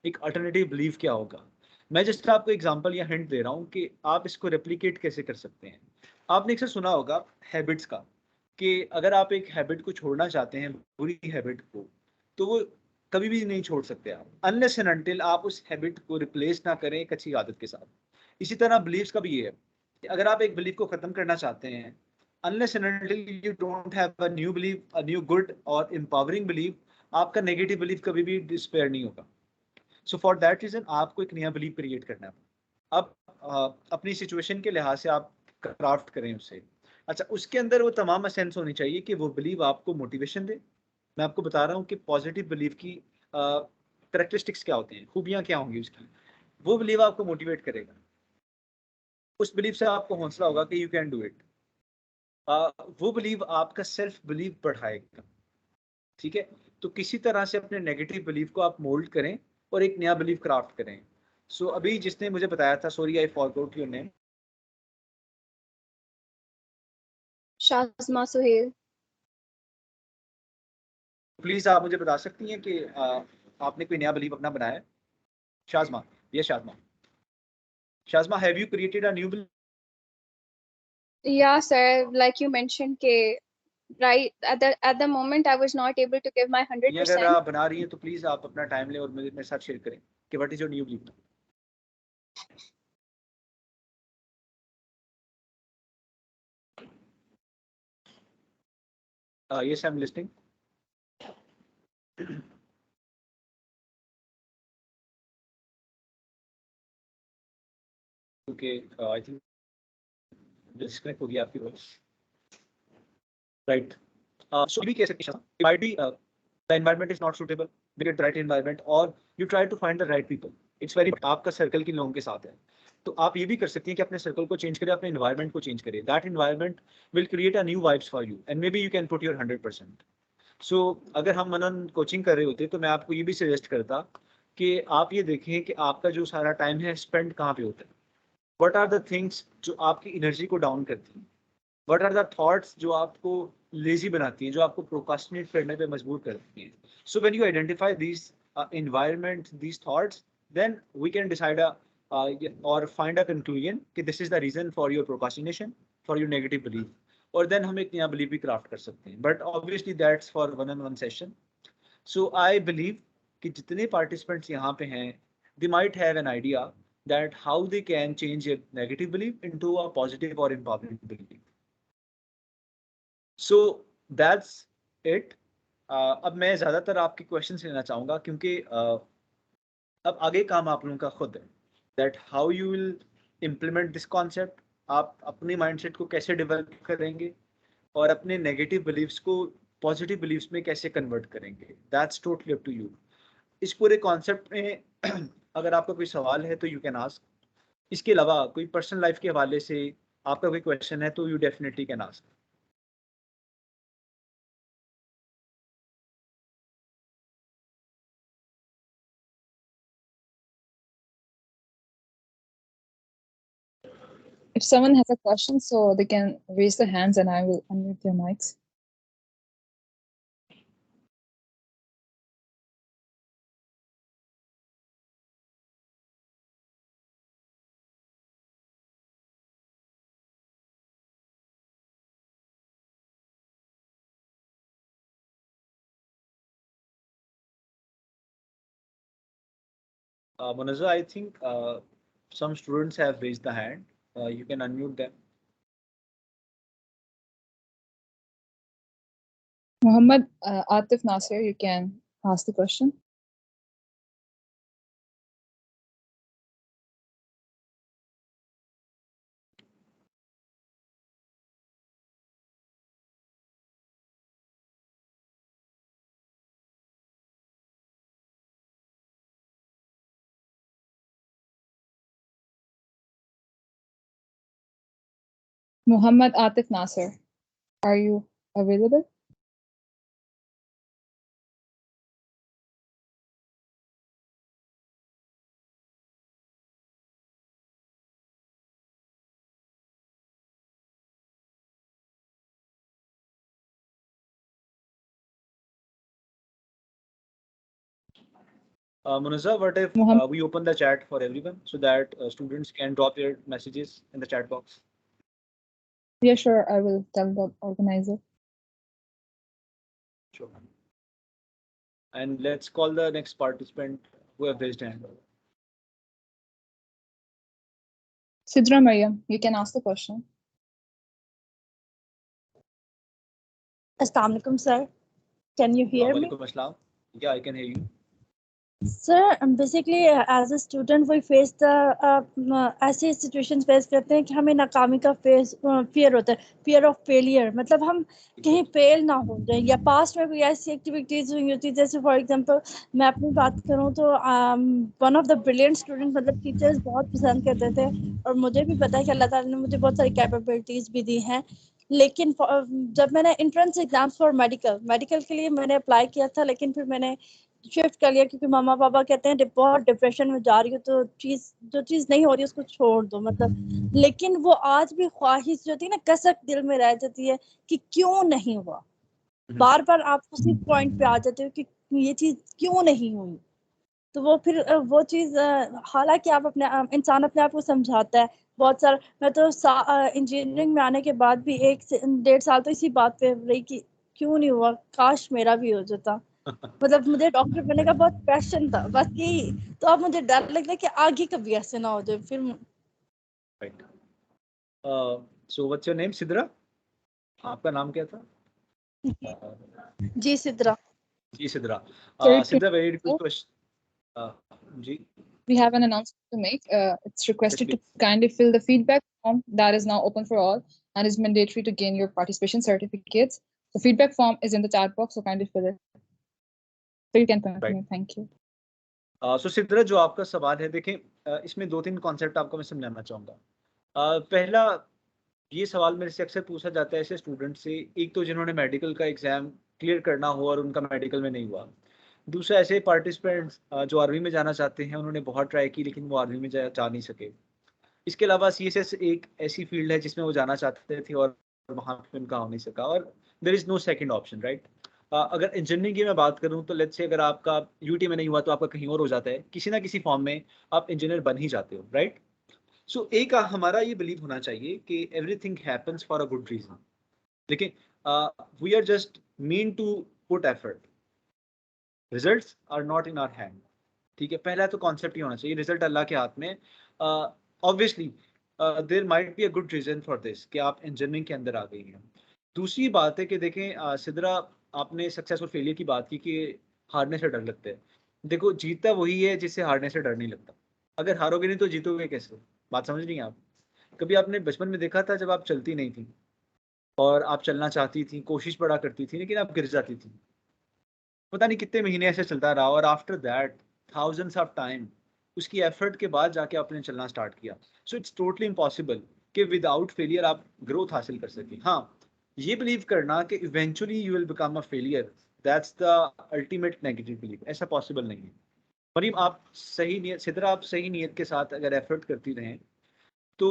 Speaker 1: एक अल्टरनेटिव बिलीफ क्या होगा. मैं जस्ट आपको एग्जांपल या हिंट दे रहा हूँ कि आप इसको रेप्लिकेट कैसे कर सकते हैं. आपने एक से सुना होगा हैबिट्स का, कि अगर आप एक हैबिट को छोड़ना चाहते हैं, बुरी हैबिट को, तो वो कभी भी नहीं छोड़ सकते आप, अनलेस एंड अनटिल आप उस हैबिट को रिप्लेस ना करें एक अच्छी आदत के साथ. इसी तरह बिलीव्स का भी ये है कि अगर आप एक बिलीफ को खत्म करना चाहते हैं, unless and until you don't have a new belief, a new good और एम्पावरिंग बिलीफ, आपका नेगेटिव बिलीफ कभी भी डिस्पेयर नहीं होगा. सो फॉर दैट रीजन आपको एक नया बिलीफ क्रिएट करना है. अब अपनी सिचुएशन के लिहाज से आप क्राफ्ट करें उसे. अच्छा, उसके अंदर वो तमाम एसेंस होनी चाहिए कि वो बिलीव आपको मोटिवेशन दे. मैं आपको बता रहा हूँ कि पॉजिटिव बिलीव की करेक्टरिस्टिक्स क्या होती हैं, खूबियाँ क्या होंगी उसकी. वो बिलीव आपको मोटिवेट करेगा, उस बिलीव से आपको हौसला होगा कि यू कैन डू इट. वो बिलीव आपका सेल्फ बिलीव बढ़ाएगा. ठीक है, तो किसी तरह से अपने नेगेटिव बिलीव को आप मोल्ड करें और एक नया बिलीव क्राफ्ट करें. सो अभी जिसने मुझे बताया था, sorry I forgot your name.
Speaker 2: Shazma Suhail.
Speaker 1: Please आप मुझे बता सकती हैं कि आपने कोई नया बिलीव अपना बनाया है. शाज़मा, ये Shazma. Shazma, have you created a new believe?
Speaker 2: Yeah, sir. Like you mentioned, ke right at the moment I was not able to give my
Speaker 1: ये अगर
Speaker 2: 100%.
Speaker 1: आप बना रही हैं तो प्लीज आप अपना टाइम लें और मेरे साथ शेयर करें कि what is your new believe. Yes, I am listening. Okay, I think disconnect हो गया आपकी वॉइस. राइट. सो भी कह सकते हैं might be the environment is not suitable, we get the right environment or you try to find the right people. It's very आपका सर्कल किन लोगों के साथ है. तो आप ये भी कर सकती हैं कि अपने सर्कल को चेंज करें, अपने environment को चेंज करें. That environment will create a new vibes for you and maybe you can put your 100%. So अगर हम मनन कोचिंग कर रहे होते तो मैं आपको ये भी सजेस्ट करता कि आप ये देखें कि आपका जो सारा टाइम है स्पेंड कहाँ पे होता है. What are the things जो आपकी एनर्जी को डाउन करती हैं. What are the thoughts जो आपको लेजी बनाती हैं, जो आपको प्रोकास्टिनेट करने पे मजबूर करती हैं. So when you identify these environment, these thoughts, then we can decide or find a conclusion कि this is the reason for your procrastination, for your negative belief. और then हम एक नया belief भी craft कर सकते हैं. But obviously that's for one-on-one session. So I believe कि जितने participants यहाँ पे हैं, they might have an idea that how they can change a negative belief into a positive or empowering belief. So that's it. अब मैं ज़्यादातर आपके क्वेश्चंस लेना चाहूँगा क्योंकि अब आगे काम आप लोगों का खुद है. That how you will implement this concept. आप अपने माइंडसेट को कैसे डेवलप करेंगे और अपने नेगेटिव बिलीव्स को पॉजिटिव बिलीव्स में कैसे कन्वर्ट करेंगे. That's totally up to you. इस पूरे कॉन्सेप्ट में अगर आपका कोई सवाल है तो यू कैन आस्क. इसके अलावा कोई पर्सनल लाइफ के हवाले से आपका कोई क्वेश्चन है तो you definitely can ask.
Speaker 3: If someone has a question, so they can raise their hands and I will unmute their mics.
Speaker 1: Manaza, I think some students have raised the hand. You can unmute them.
Speaker 3: Muhammad Atif Nasir, you can ask the question. Muhammad Atif Nasser, are you available?
Speaker 1: Munazza, what if
Speaker 3: Muhammad,
Speaker 1: we open the chat for everyone so that students can drop their messages in the chat box?
Speaker 3: yeah, sure, I will tell the organizer.
Speaker 1: Sure. And let's call the next participant who have raised hand.
Speaker 3: Sidra Maryam, you can ask the question.
Speaker 4: Assalamu alaikum, sir. Can you hear me?
Speaker 1: Walaikum assalam. Yeah, I can hear you.
Speaker 4: Sir, basically as a student we face the ऐसी situations face करते हैं कि हमें नाकामी का fear होता है, fear of failure. मतलब हम कहीं फेल ना हो जाए या पास्ट में कोई ऐसी एक्टिविटीज हुई होती जैसे फॉर एग्जांपल मैं अपनी बात करूं तो one of the brilliant student मतलब टीचर्स बहुत पसंद करते थे और मुझे भी पता है कि अल्लाह ताला ने मुझे बहुत सारी कैपेबिलिटीज भी दी हैं, लेकिन जब मैंने एंट्रेंस एग्जाम्स फॉर मेडिकल के लिए मैंने अप्लाई किया था, लेकिन फिर मैंने शिफ्ट कर लिया क्योंकि मामा पापा कहते हैं बहुत डिप्रेशन में जा रही हो तो जो चीज नहीं हो रही उसको छोड़ दो मतलब, लेकिन वो आज भी ख्वाहिश जो थी ना कसक दिल में रह जाती है कि क्यों नहीं हुआ, बार बार आप उसी पॉइंट पे आ जाते हो कि ये चीज क्यों नहीं हुई। तो वो फिर वो चीज हालांकि आप अपने इंसान अपने आप को समझाता है बहुत सारा। मैं तो इंजीनियरिंग में आने के बाद भी 1 से 1.5 साल तो इसी बात पे रही कि क्यों नहीं हुआ, काश मेरा भी हो जाता। मतलब मुझे डॉक्टर बनने का बहुत पैशन था, बस यही। तो अब मुझे डर लगता है कि आगे कभी ऐसे ना हो जाए फिर।
Speaker 1: Right. So what's your name, Sidra? आपका नाम क्या था?
Speaker 4: जी सिद्रा।
Speaker 1: जी Sidra.
Speaker 3: Sorry,
Speaker 1: Sidra, very good question. Ji.
Speaker 3: We have an announcement to make. It's requested to
Speaker 1: please.
Speaker 3: kindly fill the feedback form that is now open for all and is mandatory to gain your participation certificates. The feedback form is in the chat box, so kindly fill it. So you can continue.
Speaker 1: Right.
Speaker 3: Thank you.
Speaker 1: So Sidra, जो आपका सवाल है, देखें इसमें 2-3 कॉन्सेप्ट आपको मैं समझाना चाहूँगा। पहला, ये सवाल मेरे से अक्सर पूछा जाता है ऐसे स्टूडेंट से, एक तो जिन्होंने मेडिकल का एग्जाम क्लियर करना हो और उनका मेडिकल में नहीं हुआ। दूसरा, ऐसे पार्टिसिपेंट्स जो आर्मी में जाना चाहते हैं, उन्होंने बहुत ट्राई की लेकिन वो आर्मी में जा नहीं सके। इसके अलावा CSS एक ऐसी फील्ड है जिसमें वो जाना चाहते थे और वहाँ पे उनका हो नहीं सका, और there is no second option, right. अगर इंजीनियरिंग की मैं बात करूँ तो लेट्स से अगर आपका यूटी में नहीं हुआ तो आपका कहीं और हो जाता है, किसी ना किसी फॉर्म में आप इंजीनियर बन ही जाते हो, राइट। सो एक हमारा ये बिलीव होना चाहिए कि everything happens for a good reason, लेकिन we are just mean to put effort, results are not in our hand. ठीक है, पहला तो कॉन्सेप्ट ये होना चाहिए, रिजल्ट अल्लाह के हाथ में। Obviously there might be a good reason for this कि आप इंजीनियरिंग के अंदर आ गई हैं। दूसरी बात है कि देखें सिद्रा, आपने सक्सेसफुल फेलियर की बात की कि हारने से डर लगता है। देखो, जीतता वही है जिससे हारने से डर नहीं लगता। अगर हारोगे नहीं तो जीतोगे कैसे? बात समझ नहीं आप? कभी आपने बचपन में देखा था जब आप चलती नहीं थी और आप चलना चाहती थी, कोशिश बड़ा करती थी, लेकिन आप गिर जाती थी, पता नहीं कितने महीने ऐसे चलता रहा, और after that thousands of time उसकी एफर्ट के बाद जाके आपने चलना स्टार्ट किया। सो इट्स टोटली इम्पॉसिबल कि विदाउट फेलियर आप ग्रोथ हासिल कर सकें। हाँ, ये बिलीव करना कि eventually you will become a failure, that's the ultimate negative believe, ऐसा पॉसिबल नहीं है। मरीम, आप सही नियत, सिद्रा आप सही नियत के साथ अगर एफर्ट करती रहें तो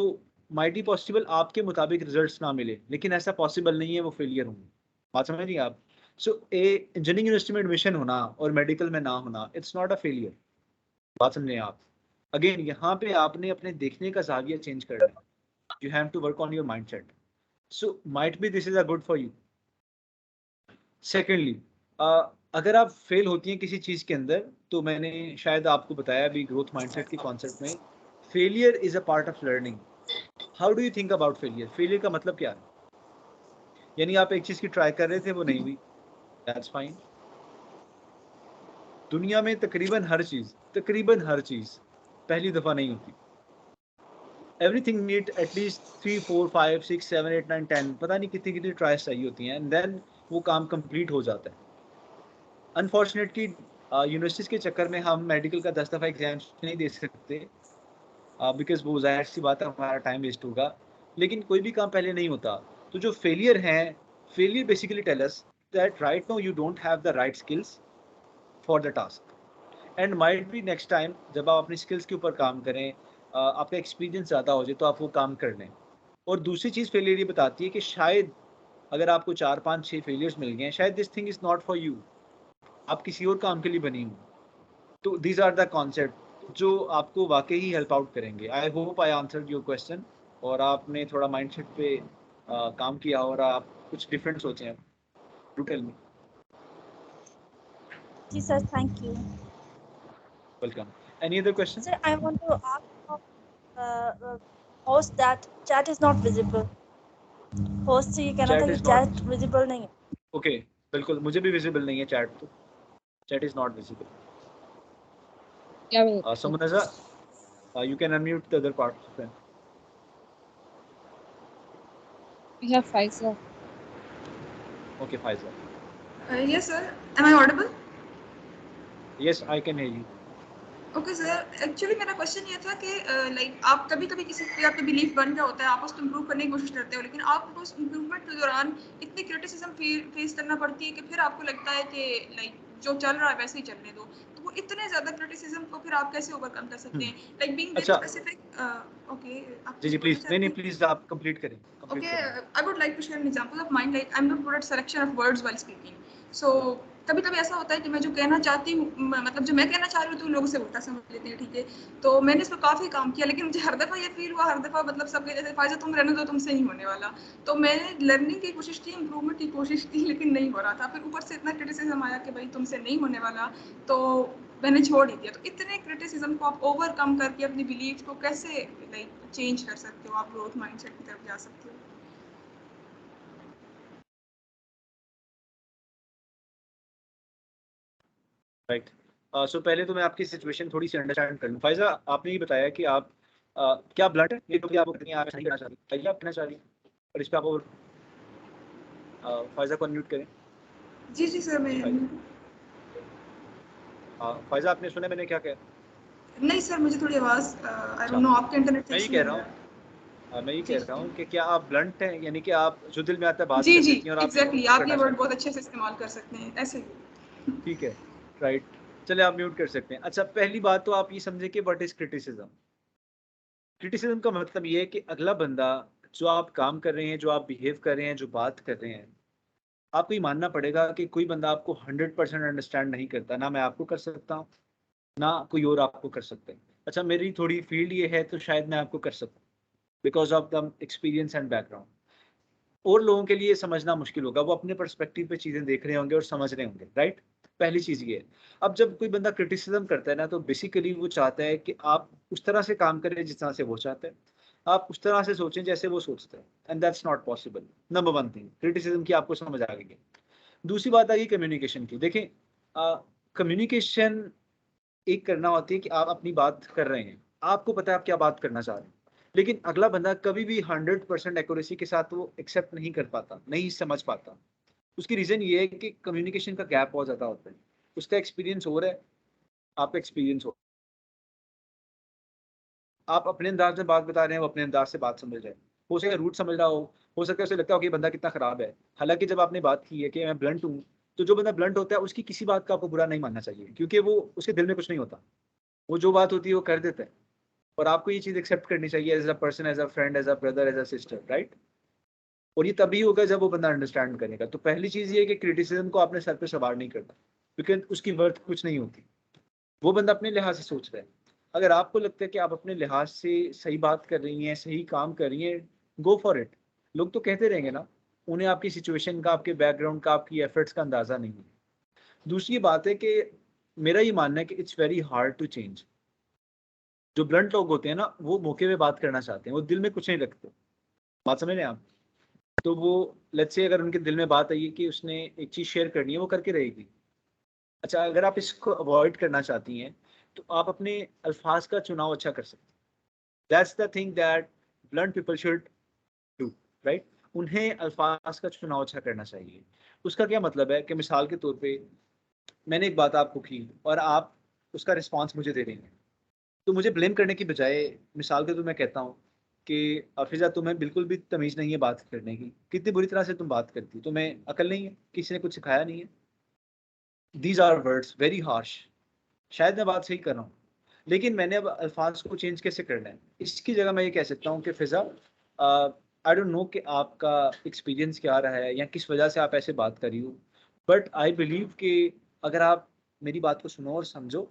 Speaker 1: माइट बी पॉसिबल आपके मुताबिक रिजल्ट्स ना मिले, लेकिन ऐसा पॉसिबल नहीं है वो फेलियर होंगे। बात समझ रही आप? सो इंजीनियरिंग यूनिवर्सिटी में एडमिशन होना और मेडिकल में ना होना, इट्स नॉट अ फेलियर। बात समझें आप? अगेन, यहाँ पे आपने अपने देखने का जाविया चेंज करना है। You have to work on your mindset. So might be this is a good for you. Secondly, अगर आप फेल होती हैं किसी चीज़ के अंदर, तो मैंने शायद आपको बताया अभी ग्रोथ माइंडसेट के कॉन्सेप्ट में, failure is a part of learning. How do you think about failure? Failure का मतलब क्या है? यानी आप एक चीज़ की ट्राई कर रहे थे, वो नहीं हुई, दैट्स फाइन। दुनिया में तकरीबन हर चीज़ पहली दफ़ा नहीं होती। एवरीथिंग नीड एटलीस्ट 3, 4, 5, 6, 7, 8, 9, 10, पता नहीं कितनी ट्राइज चाहिए होती हैं, एंड देन वो काम कंप्लीट हो जाता है। अनफॉर्चुनेटली यूनिवर्सिटीज़ के चक्कर में हम मेडिकल का 10 दफ़ा एग्जाम नहीं दे सकते, बिकॉज वो जाहिर सी बात है हमारा टाइम वेस्ट होगा। लेकिन कोई भी काम पहले नहीं होता। तो जो फेलियर हैं, failure basically tell us that right now you don't have the right skills for the task and might be next time जब आप अपनी स्किल्स के ऊपर काम करें, आपका एक्सपीरियंस ज़्यादा हो जाए तो आप वो काम कर लें। और दूसरी चीज़ फेलियर ये बताती है कि शायद अगर आपको 4, 5, 6 फेलियर्स मिल गए हैं, शायद this thing is not for you, आप किसी और काम के लिए बनी हूँ। तो दीज आर द कॉन्सेप्ट जो आपको वाकई ही हेल्प आउट करेंगे। I hope I answered your question और आपने थोड़ा माइंडसेट पे काम किया और आप कुछ डिफरेंट सोचे हैं। Do tell me.
Speaker 4: जी sir, thank you.
Speaker 1: Welcome. Any other question?
Speaker 4: Sir, I want to ask host that chat is not visible. Host से ये कहना था कि चैट विजिबल नहीं है।
Speaker 1: ओके, बिल्कुल मुझे भी विजिबल नहीं है चैट, तो chat is not visible.
Speaker 3: Yeah,
Speaker 1: Samunaza, you can unmute the other participant.
Speaker 3: we have Faiza.
Speaker 1: Okay, Faiza.
Speaker 5: Yes, sir. Am I audible?
Speaker 1: Yes, I can hear you.
Speaker 5: Okay sir, actually मेरा क्वेश्चन ये था कि लाइक आप कभी कभी किसी पे आपका बिलीफ बन गया होता है, आप उसको इम्प्रूव करने की कोशिश करते हो, लेकिन आपको उस इम्प्रूवमेंट के दौरान इतनी क्रिटिसिज्म फेस करना पड़ती है कि फिर आपको लगता है कि लाइक जो चल रहा है वैसे ही चलने दो। तो वो इतने ज़्यादा क्रिटिसिज्म को फिर आप कैसे ओवरकम कर सकते हैं? Like being very specific. Okay, आप
Speaker 1: जी प्लीज, नहीं प्लीज आप कंप्लीट करें।
Speaker 5: Okay, I would like to share an example of mine. Like I'm not good at selection of words while speaking. So कभी-कभी ऐसा होता है कि मैं जो कहना चाहती हूँ, मतलब जो मैं कहना चाह रही हूँ तो लोग उसे उल्टा समझ लेते हैं, ठीक है। तो मैंने इस पर काफ़ी काम किया, लेकिन मुझे हर दफ़ा ये फील हुआ, हर दफ़ा मतलब सबके जैसे फायदा तुम रहने दो, तुमसे नहीं होने वाला। तो मैंने लर्निंग की कोशिश की, इम्प्रूवमेंट की कोशिश की, लेकिन नहीं हो रहा था। फिर ऊपर से इतना क्रिटिसिज्म आया कि भाई तुमसे नहीं होने वाला, तो मैंने छोड़ ही दिया। तो इतने क्रिटिसिज्म को आप ओवरकम करके अपनी बिलीफ को कैसे लाइक चेंज कर सकते हो, आप ग्रोथ माइंडसेट की तरफ जा सकते हो?
Speaker 1: राइट। सो पहले तो मैं आपकी सिचुएशन थोड़ी सी अंडरस्टैंड कर लूँ। फाइजा, आपने ये बताया कि आप क्या ब्लड है, ये तो क्या आप नहीं करना चाहती, क्या आप कहना चाह रही हैं? और इस पे आप और फाइजा को अनम्यूट करें।
Speaker 5: जी जी सर, मैं
Speaker 1: फाइजा, आपने सुना मैंने क्या कहा?
Speaker 5: नहीं सर, मुझे थोड़ी आवाज़ आई डोंट नो, आपके इंटरनेट से
Speaker 1: मैं ये
Speaker 5: इशू
Speaker 1: कह
Speaker 5: लग
Speaker 1: रहा
Speaker 5: रहा
Speaker 1: हूँ,
Speaker 5: है।
Speaker 1: मैं ये कह रहा हूँ कि क्या आप ब्लंट हैं, यानी कि आप जो दिल में आता है बात
Speaker 5: जी
Speaker 1: कर
Speaker 5: जी,
Speaker 1: देती हैं और आप
Speaker 5: एग्जैक्टली, आप ये
Speaker 1: करना
Speaker 5: वर्ड
Speaker 1: चाहती
Speaker 5: बहुत अच्छे से इस्तेमाल कर सकते हैं, ऐसे ही।
Speaker 1: हैं। ठीक है, राइट। चले आप म्यूट कर सकते हैं। अच्छा, पहली बात तो आप ये समझे कि व्हाट इज क्रिटिसिज्म। क्रिटिसिज्म का मतलब ये है कि अगला बंदा, जो आप काम कर रहे हैं, जो आप बिहेव कर रहे हैं, जो बात कर रहे हैं, आपको ये मानना पड़ेगा कि कोई बंदा आपको 100% अंडरस्टैंड नहीं करता। ना मैं आपको कर सकता हूँ, ना कोई और आपको कर सकता है। अच्छा, मेरी थोड़ी फील्ड ये है तो शायद मैं आपको कर सकूँ because of the experience and background. और लोगों के लिए समझना मुश्किल होगा, वो अपने पर्सपेक्टिव पे चीज़ें देख रहे होंगे और समझ रहे होंगे, राइट। पहली चीज़ ये है। अब जब कोई बंदा क्रिटिसिज्म करता है ना, तो बेसिकली वो चाहता है कि आप उस तरह से काम करें जिस तरह से वो चाहते हैं, आप उस तरह से सोचें जैसे वो सोचते हैं, and that's not possible. Number one thing, criticism की आपको समझ आ गई है। दूसरी बात आ गई कम्युनिकेशन की। देखें, कम्युनिकेशन एक करना होती है कि आप अपनी बात कर रहे हैं, आपको पता है आप क्या बात करना चाह रहे हैं, लेकिन अगला बंदा कभी भी 100% एक्यूरेसी के साथ वो एक्सेप्ट नहीं कर पाता, नहीं समझ पाता। उसकी रीजन ये है कि कम्युनिकेशन का गैप बहुत ज्यादा होता है। उसका एक्सपीरियंस हो रहा है, आपका एक्सपीरियंस हो, आप अपने अंदाज में बात बता रहे हैं, वो अपने अंदाज से बात समझ रहे हैं। हो सकता है रूट समझ रहा हो सकता है उसे लगता हो कि बंदा कितना खराब है। हालांकि जब आपने बात की है कि मैं ब्लंट हूँ, तो जो बंदा ब्लंट होता है उसकी किसी बात का आपको बुरा नहीं मानना चाहिए, क्योंकि वो उसके दिल में कुछ नहीं होता, वो जो बात होती है वो कर देता है। और आपको ये चीज एक्सेप्ट करनी चाहिए as a person, as a friend, as a brother, as a sister, right. और ये तभी होगा जब वो बंदा अंडरस्टैंड करेगा। तो पहली चीज ये है कि क्रिटिसिज्म को अपने सर पे सवार नहीं करना, क्योंकि उसकी वर्थ कुछ नहीं होती। वो बंदा अपने लिहाज से सोच रहा है। अगर आपको लगता है कि आप अपने लिहाज से सही बात कर रही हैं, सही काम कर रही हैं, गो फॉर इट। लोग तो कहते रहेंगे ना, उन्हें आपकी सिचुएशन का, आपके बैकग्राउंड का, आपकी एफर्ट्स का अंदाजा नहीं है। दूसरी बात है कि मेरा ये मानना है कि it's very hard to change. जो ब्लंट लोग होते हैं ना, वो मौके पे बात करना चाहते हैं, वो दिल में कुछ नहीं रखते। बात समझ रहे हैं आप? तो वो लेट्स से अगर उनके दिल में बात आई है कि उसने एक चीज शेयर करनी है, वो करके रहेगी। अच्छा, अगर आप इसको अवॉइड करना चाहती हैं तो आप अपने अल्फाज का चुनाव अच्छा कर सकते हैं। That's the thing that blunt people should do, right. उन्हें अल्फाज का चुनाव अच्छा करना चाहिए। उसका क्या मतलब है कि मिसाल के तौर पे मैंने एक बात आपको की और आप उसका रिस्पॉन्स मुझे दे रही हैं, तो मुझे ब्लेम करने की बजाय, मिसाल के तौर मैं कहता हूँ कि फिजा तुम्हें बिल्कुल भी तमीज़ नहीं है बात करने की, कितनी बुरी तरह से तुम बात करती, तुम्हें अकल नहीं है, किसी ने कुछ सिखाया नहीं है। These are words very harsh. शायद मैं बात सही कर रहा हूँ, लेकिन मैंने अब अल्फाज को चेंज कैसे करना है। इसकी जगह मैं ये कह सकता हूँ कि फिजा, आई डोंट नो कि आपका एक्सपीरियंस क्या रहा है या किस वजह से आप ऐसे बात कर रही हो, बट आई बिलीव कि अगर आप मेरी बात को सुनो और समझो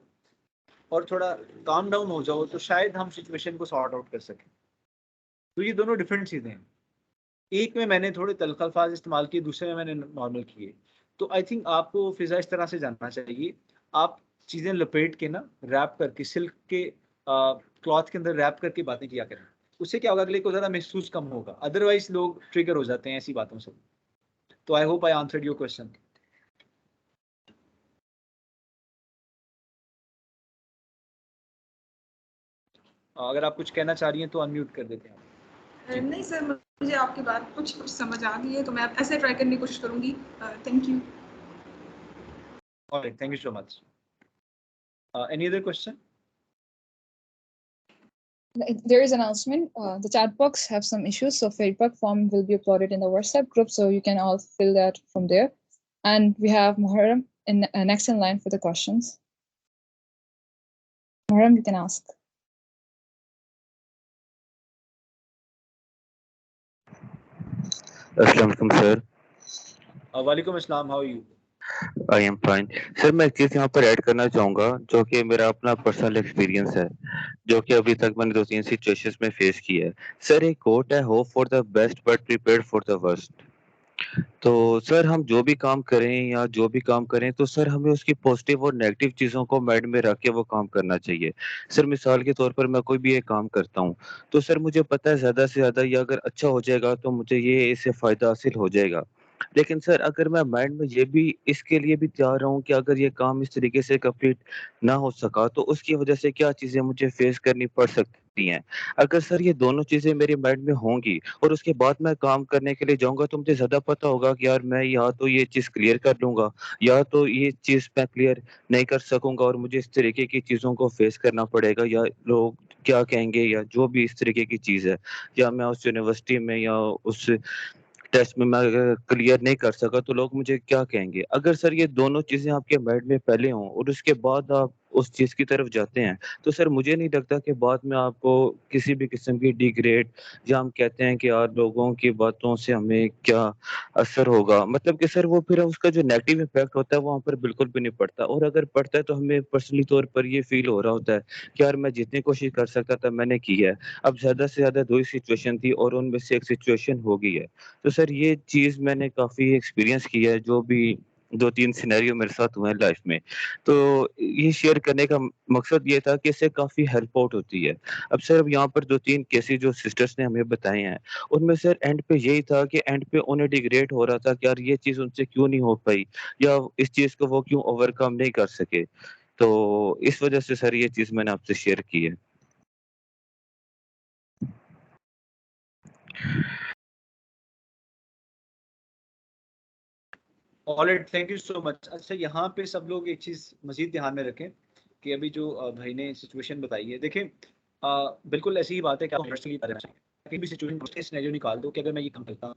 Speaker 1: और थोड़ा काम डाउन हो जाओ तो शायद हम सिचुएशन को सॉर्ट आउट कर सकें। तो ये दोनों डिफरेंट चीज़ें हैं। एक में मैंने थोड़े तल्ख अल्फाज इस्तेमाल किए, दूसरे में मैंने नॉर्मल किए। तो आई थिंक आपको फिजा इस तरह से जानना चाहिए। आप चीज़ें लपेट के ना, रैप करके, सिल्क के क्लॉथ के अंदर रैप करके बातें किया करें। उससे क्या होगा, अगले को ज़्यादा महसूस कम होगा, अदरवाइज लोग ट्रिगर हो जाते हैं ऐसी बातों से। तो I hope I answered your question. अगर आप कुछ कहना चाह रही हैं तो अनम्यूट कर देते हैं आप।
Speaker 5: नहीं सर, मुझे आपकी बात कुछ समझ आ गई है, तो मैं ऐसे ट्राई करने की कोशिश करूंगी। Thank you.
Speaker 1: Alright, thank you so much. Any other question?
Speaker 3: There is an announcement. The chat box have some issues, so feedback form will be uploaded in the WhatsApp group, so you can all fill that from there. And we have Muharram next in line for the questions. Muharram, you can ask.
Speaker 6: अस्सलाम सर।
Speaker 1: वालेकुम अस्सलाम, how are you?
Speaker 6: I am fine sir. मैं एक चीज़ यहाँ पर ऐड करना चाहूँगा जो कि मेरा अपना पर्सनल एक्सपीरियंस है, जो कि अभी तक मैंने 2-3 सिचुएशंस में फेस किया है। सर एक कोट है, hope for the best but prepared for the worst. तो सर हम जो भी काम करें या जो भी काम करें तो सर हमें उसकी पॉजिटिव और नेगेटिव चीज़ों को माइंड में रख के वो काम करना चाहिए। सर मिसाल के तौर पर मैं कोई भी एक काम करता हूँ, तो सर मुझे पता है ज़्यादा से ज़्यादा ये अगर अच्छा हो जाएगा तो मुझे ये इससे फ़ायदा हासिल हो जाएगा। लेकिन सर अगर मैं माइंड में ये भी इसके लिए भी तैयार रहूँ कि अगर ये काम इस तरीके से कंप्लीट ना हो सका तो उसकी वजह से क्या चीज़ें मुझे फेस करनी पड़ सकती हैं। अगर सर ये दोनों चीज़ें मेरे माइंड में होंगी और उसके बाद मैं काम करने के लिए जाऊँगा तो मुझे ज़्यादा पता होगा कि यार मैं या तो ये चीज़ क्लियर कर लूँगा या तो ये चीज़ मैं क्लियर नहीं कर सकूँगा और मुझे इस तरीके की चीज़ों को फेस करना पड़ेगा, या लोग क्या कहेंगे या जो भी इस तरीके की चीज़ है, या मैं उस यूनिवर्सिटी में या उस टेस्ट में मैं अगर क्लियर नहीं कर सका तो लोग मुझे क्या कहेंगे? अगर सर ये दोनों चीज़ें आपके माइंड में पहले हों और उसके बाद आप उस चीज़ की तरफ जाते हैं, तो सर मुझे नहीं लगता कि बाद में आपको किसी भी किस्म की डिग्रेड, या हम कहते हैं कि यार लोगों की बातों से हमें क्या असर होगा, मतलब कि सर वो फिर उसका जो नेगेटिव इम्पैक्ट होता है वहाँ पर बिल्कुल भी नहीं पड़ता, और अगर पड़ता है तो हमें पर्सनली तौर पर ये फ़ील हो रहा होता है कि यार मैं जितनी कोशिश कर सकता था मैंने की है। अब ज़्यादा से ज़्यादा 2 ही सिचुएशन थी और उनमें से एक सिचुएशन हो गई है। तो सर ये चीज़ मैंने काफ़ी एक्सपीरियंस की है, जो भी 2-3 सिनेरियो मेरे साथ हुए हैं लाइफ़ में। तो ये शेयर करने का मकसद ये था कि इससे काफ़ी हेल्प आउट होती है। अब सर अब यहाँ पर 2-3 केसेस जो सिस्टर्स ने हमें बताए हैं, उनमें सर एंड पे यही था कि एंड पे उन्हें रिग्रेट हो रहा था कि यार ये चीज़ उनसे क्यों नहीं हो पाई, या इस चीज़ को वो क्यों ओवरकम नहीं कर सके। तो इस वज़ह से सर ये चीज़ मैंने आपसे शेयर की है।
Speaker 1: Alright, thank you so much. अच्छा, यहाँ पे सब लोग एक चीज़ मज़ीद ध्यान में रखें कि अभी जो भाई ने सिचुएशन बताई है, देखें बिल्कुल ऐसी ही बात है कि आप इंडस्ट्री की कहीं भी सिचुएशन सिनेरियो निकाल दो कि अगर मैं ये काम करता हूँ,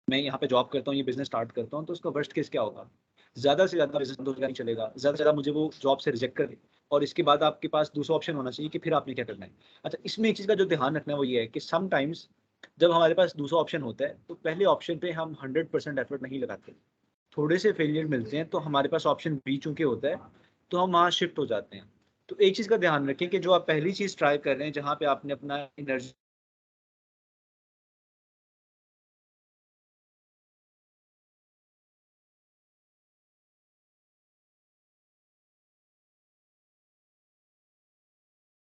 Speaker 1: मैं यहाँ पे जॉब करता हूँ, ये बिज़नेस स्टार्ट करता हूँ, तो उसका वर्स्ट केस क्या होगा? ज़्यादा से ज़्यादा बिज़नेस बंद हो जाएगा, नहीं चलेगा। ज़्यादा से ज़्यादा मुझे वो जॉब से रिजेक्ट कर दे और इसके बाद आपके पास दूसरा ऑप्शन होना चाहिए कि फिर आपने क्या करना है। अच्छा, इसमें एक चीज़ का जो ध्यान रखना है वो ये है कि समटाइम्स जब हमारे पास दूसरा ऑप्शन होता है, तो पहले ऑप्शन पे हम 100% एफर्ट नहीं लगाते। थोड़े से फेलियर मिलते हैं तो हमारे पास ऑप्शन बी चूँकि होता है, तो हम वहाँ शिफ्ट हो जाते हैं। तो एक चीज़ का ध्यान रखें कि जो आप पहली चीज़ ट्राई कर रहे हैं, जहाँ पे आपने अपना energy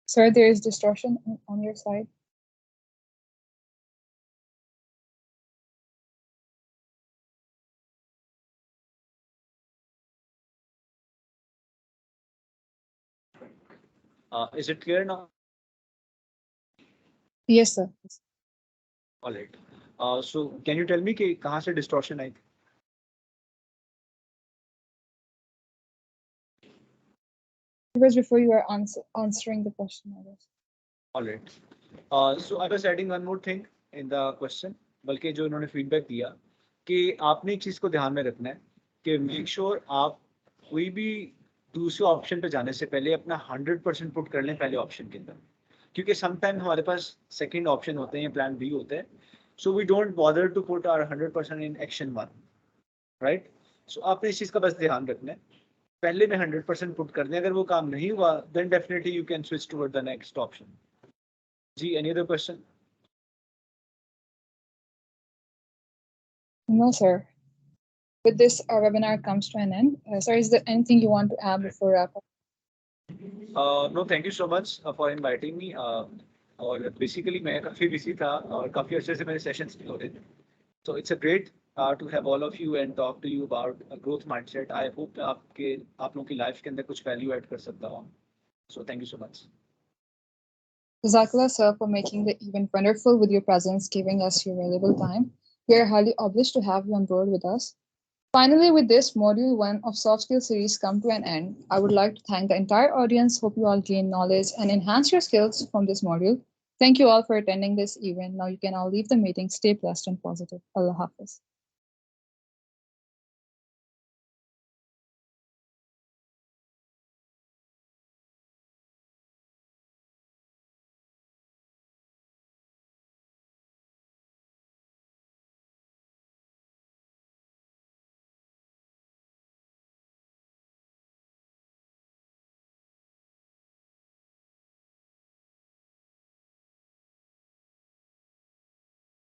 Speaker 3: Sir, there is distortion on your side.
Speaker 1: Is it clear now?
Speaker 3: Yes, sir.
Speaker 1: Alright, so can you tell me कि कहाँ से डिस्टॉर्शन आई थी?
Speaker 3: It was before you were answering the question, I guess.
Speaker 1: Alright, So I was adding one more thing in the question, बल्कि जो इन्होंने फीडबैक दिया कि आपने एक चीज़ को ध्यान में रखना है कि मेक श्योर आप कोई भी दूसरे ऑप्शन पे जाने से पहले अपना 100% पुट कर लें पहले ऑप्शन के अंदर, क्योंकि समटाइम हमारे पास सेकंड ऑप्शन होते हैं, प्लान बी होते हैं, so we don't bother to put our 100% in action 1, right? So आपने इस चीज़ का बस ध्यान रखना है, पहले में 100% पुट कर दें, अगर वो काम नहीं हुआ then definitely you can switch toward the next option. जी, any other question?
Speaker 3: No, sir. With this, our webinar comes to an end. Sir, is there anything you want to add before wrap up?
Speaker 1: No, thank you so much for inviting me. और बेसिकली मैं काफ़ी बिजी था और काफ़ी अच्छे से मेरे सेशंस भी हो रहे थे. So it's a great to have all of you and talk to you about a growth mindset. I hope आप लोगों की लाइफ के अंदर कुछ वैल्यू ऐड कर सकता हूँ. So thank you so much.
Speaker 3: Jazakallah, sir, for making the event wonderful with your presence, giving us your valuable time. We are highly obliged to have you on board with us. Finally, with this Module 1 of Soft Skills series come to an end, I would like to thank the entire audience. Hope you all gain knowledge and enhance your skills from this module. Thank you all for attending this event. Now you can all leave the meeting. Stay blessed and positive. Allah Hafiz.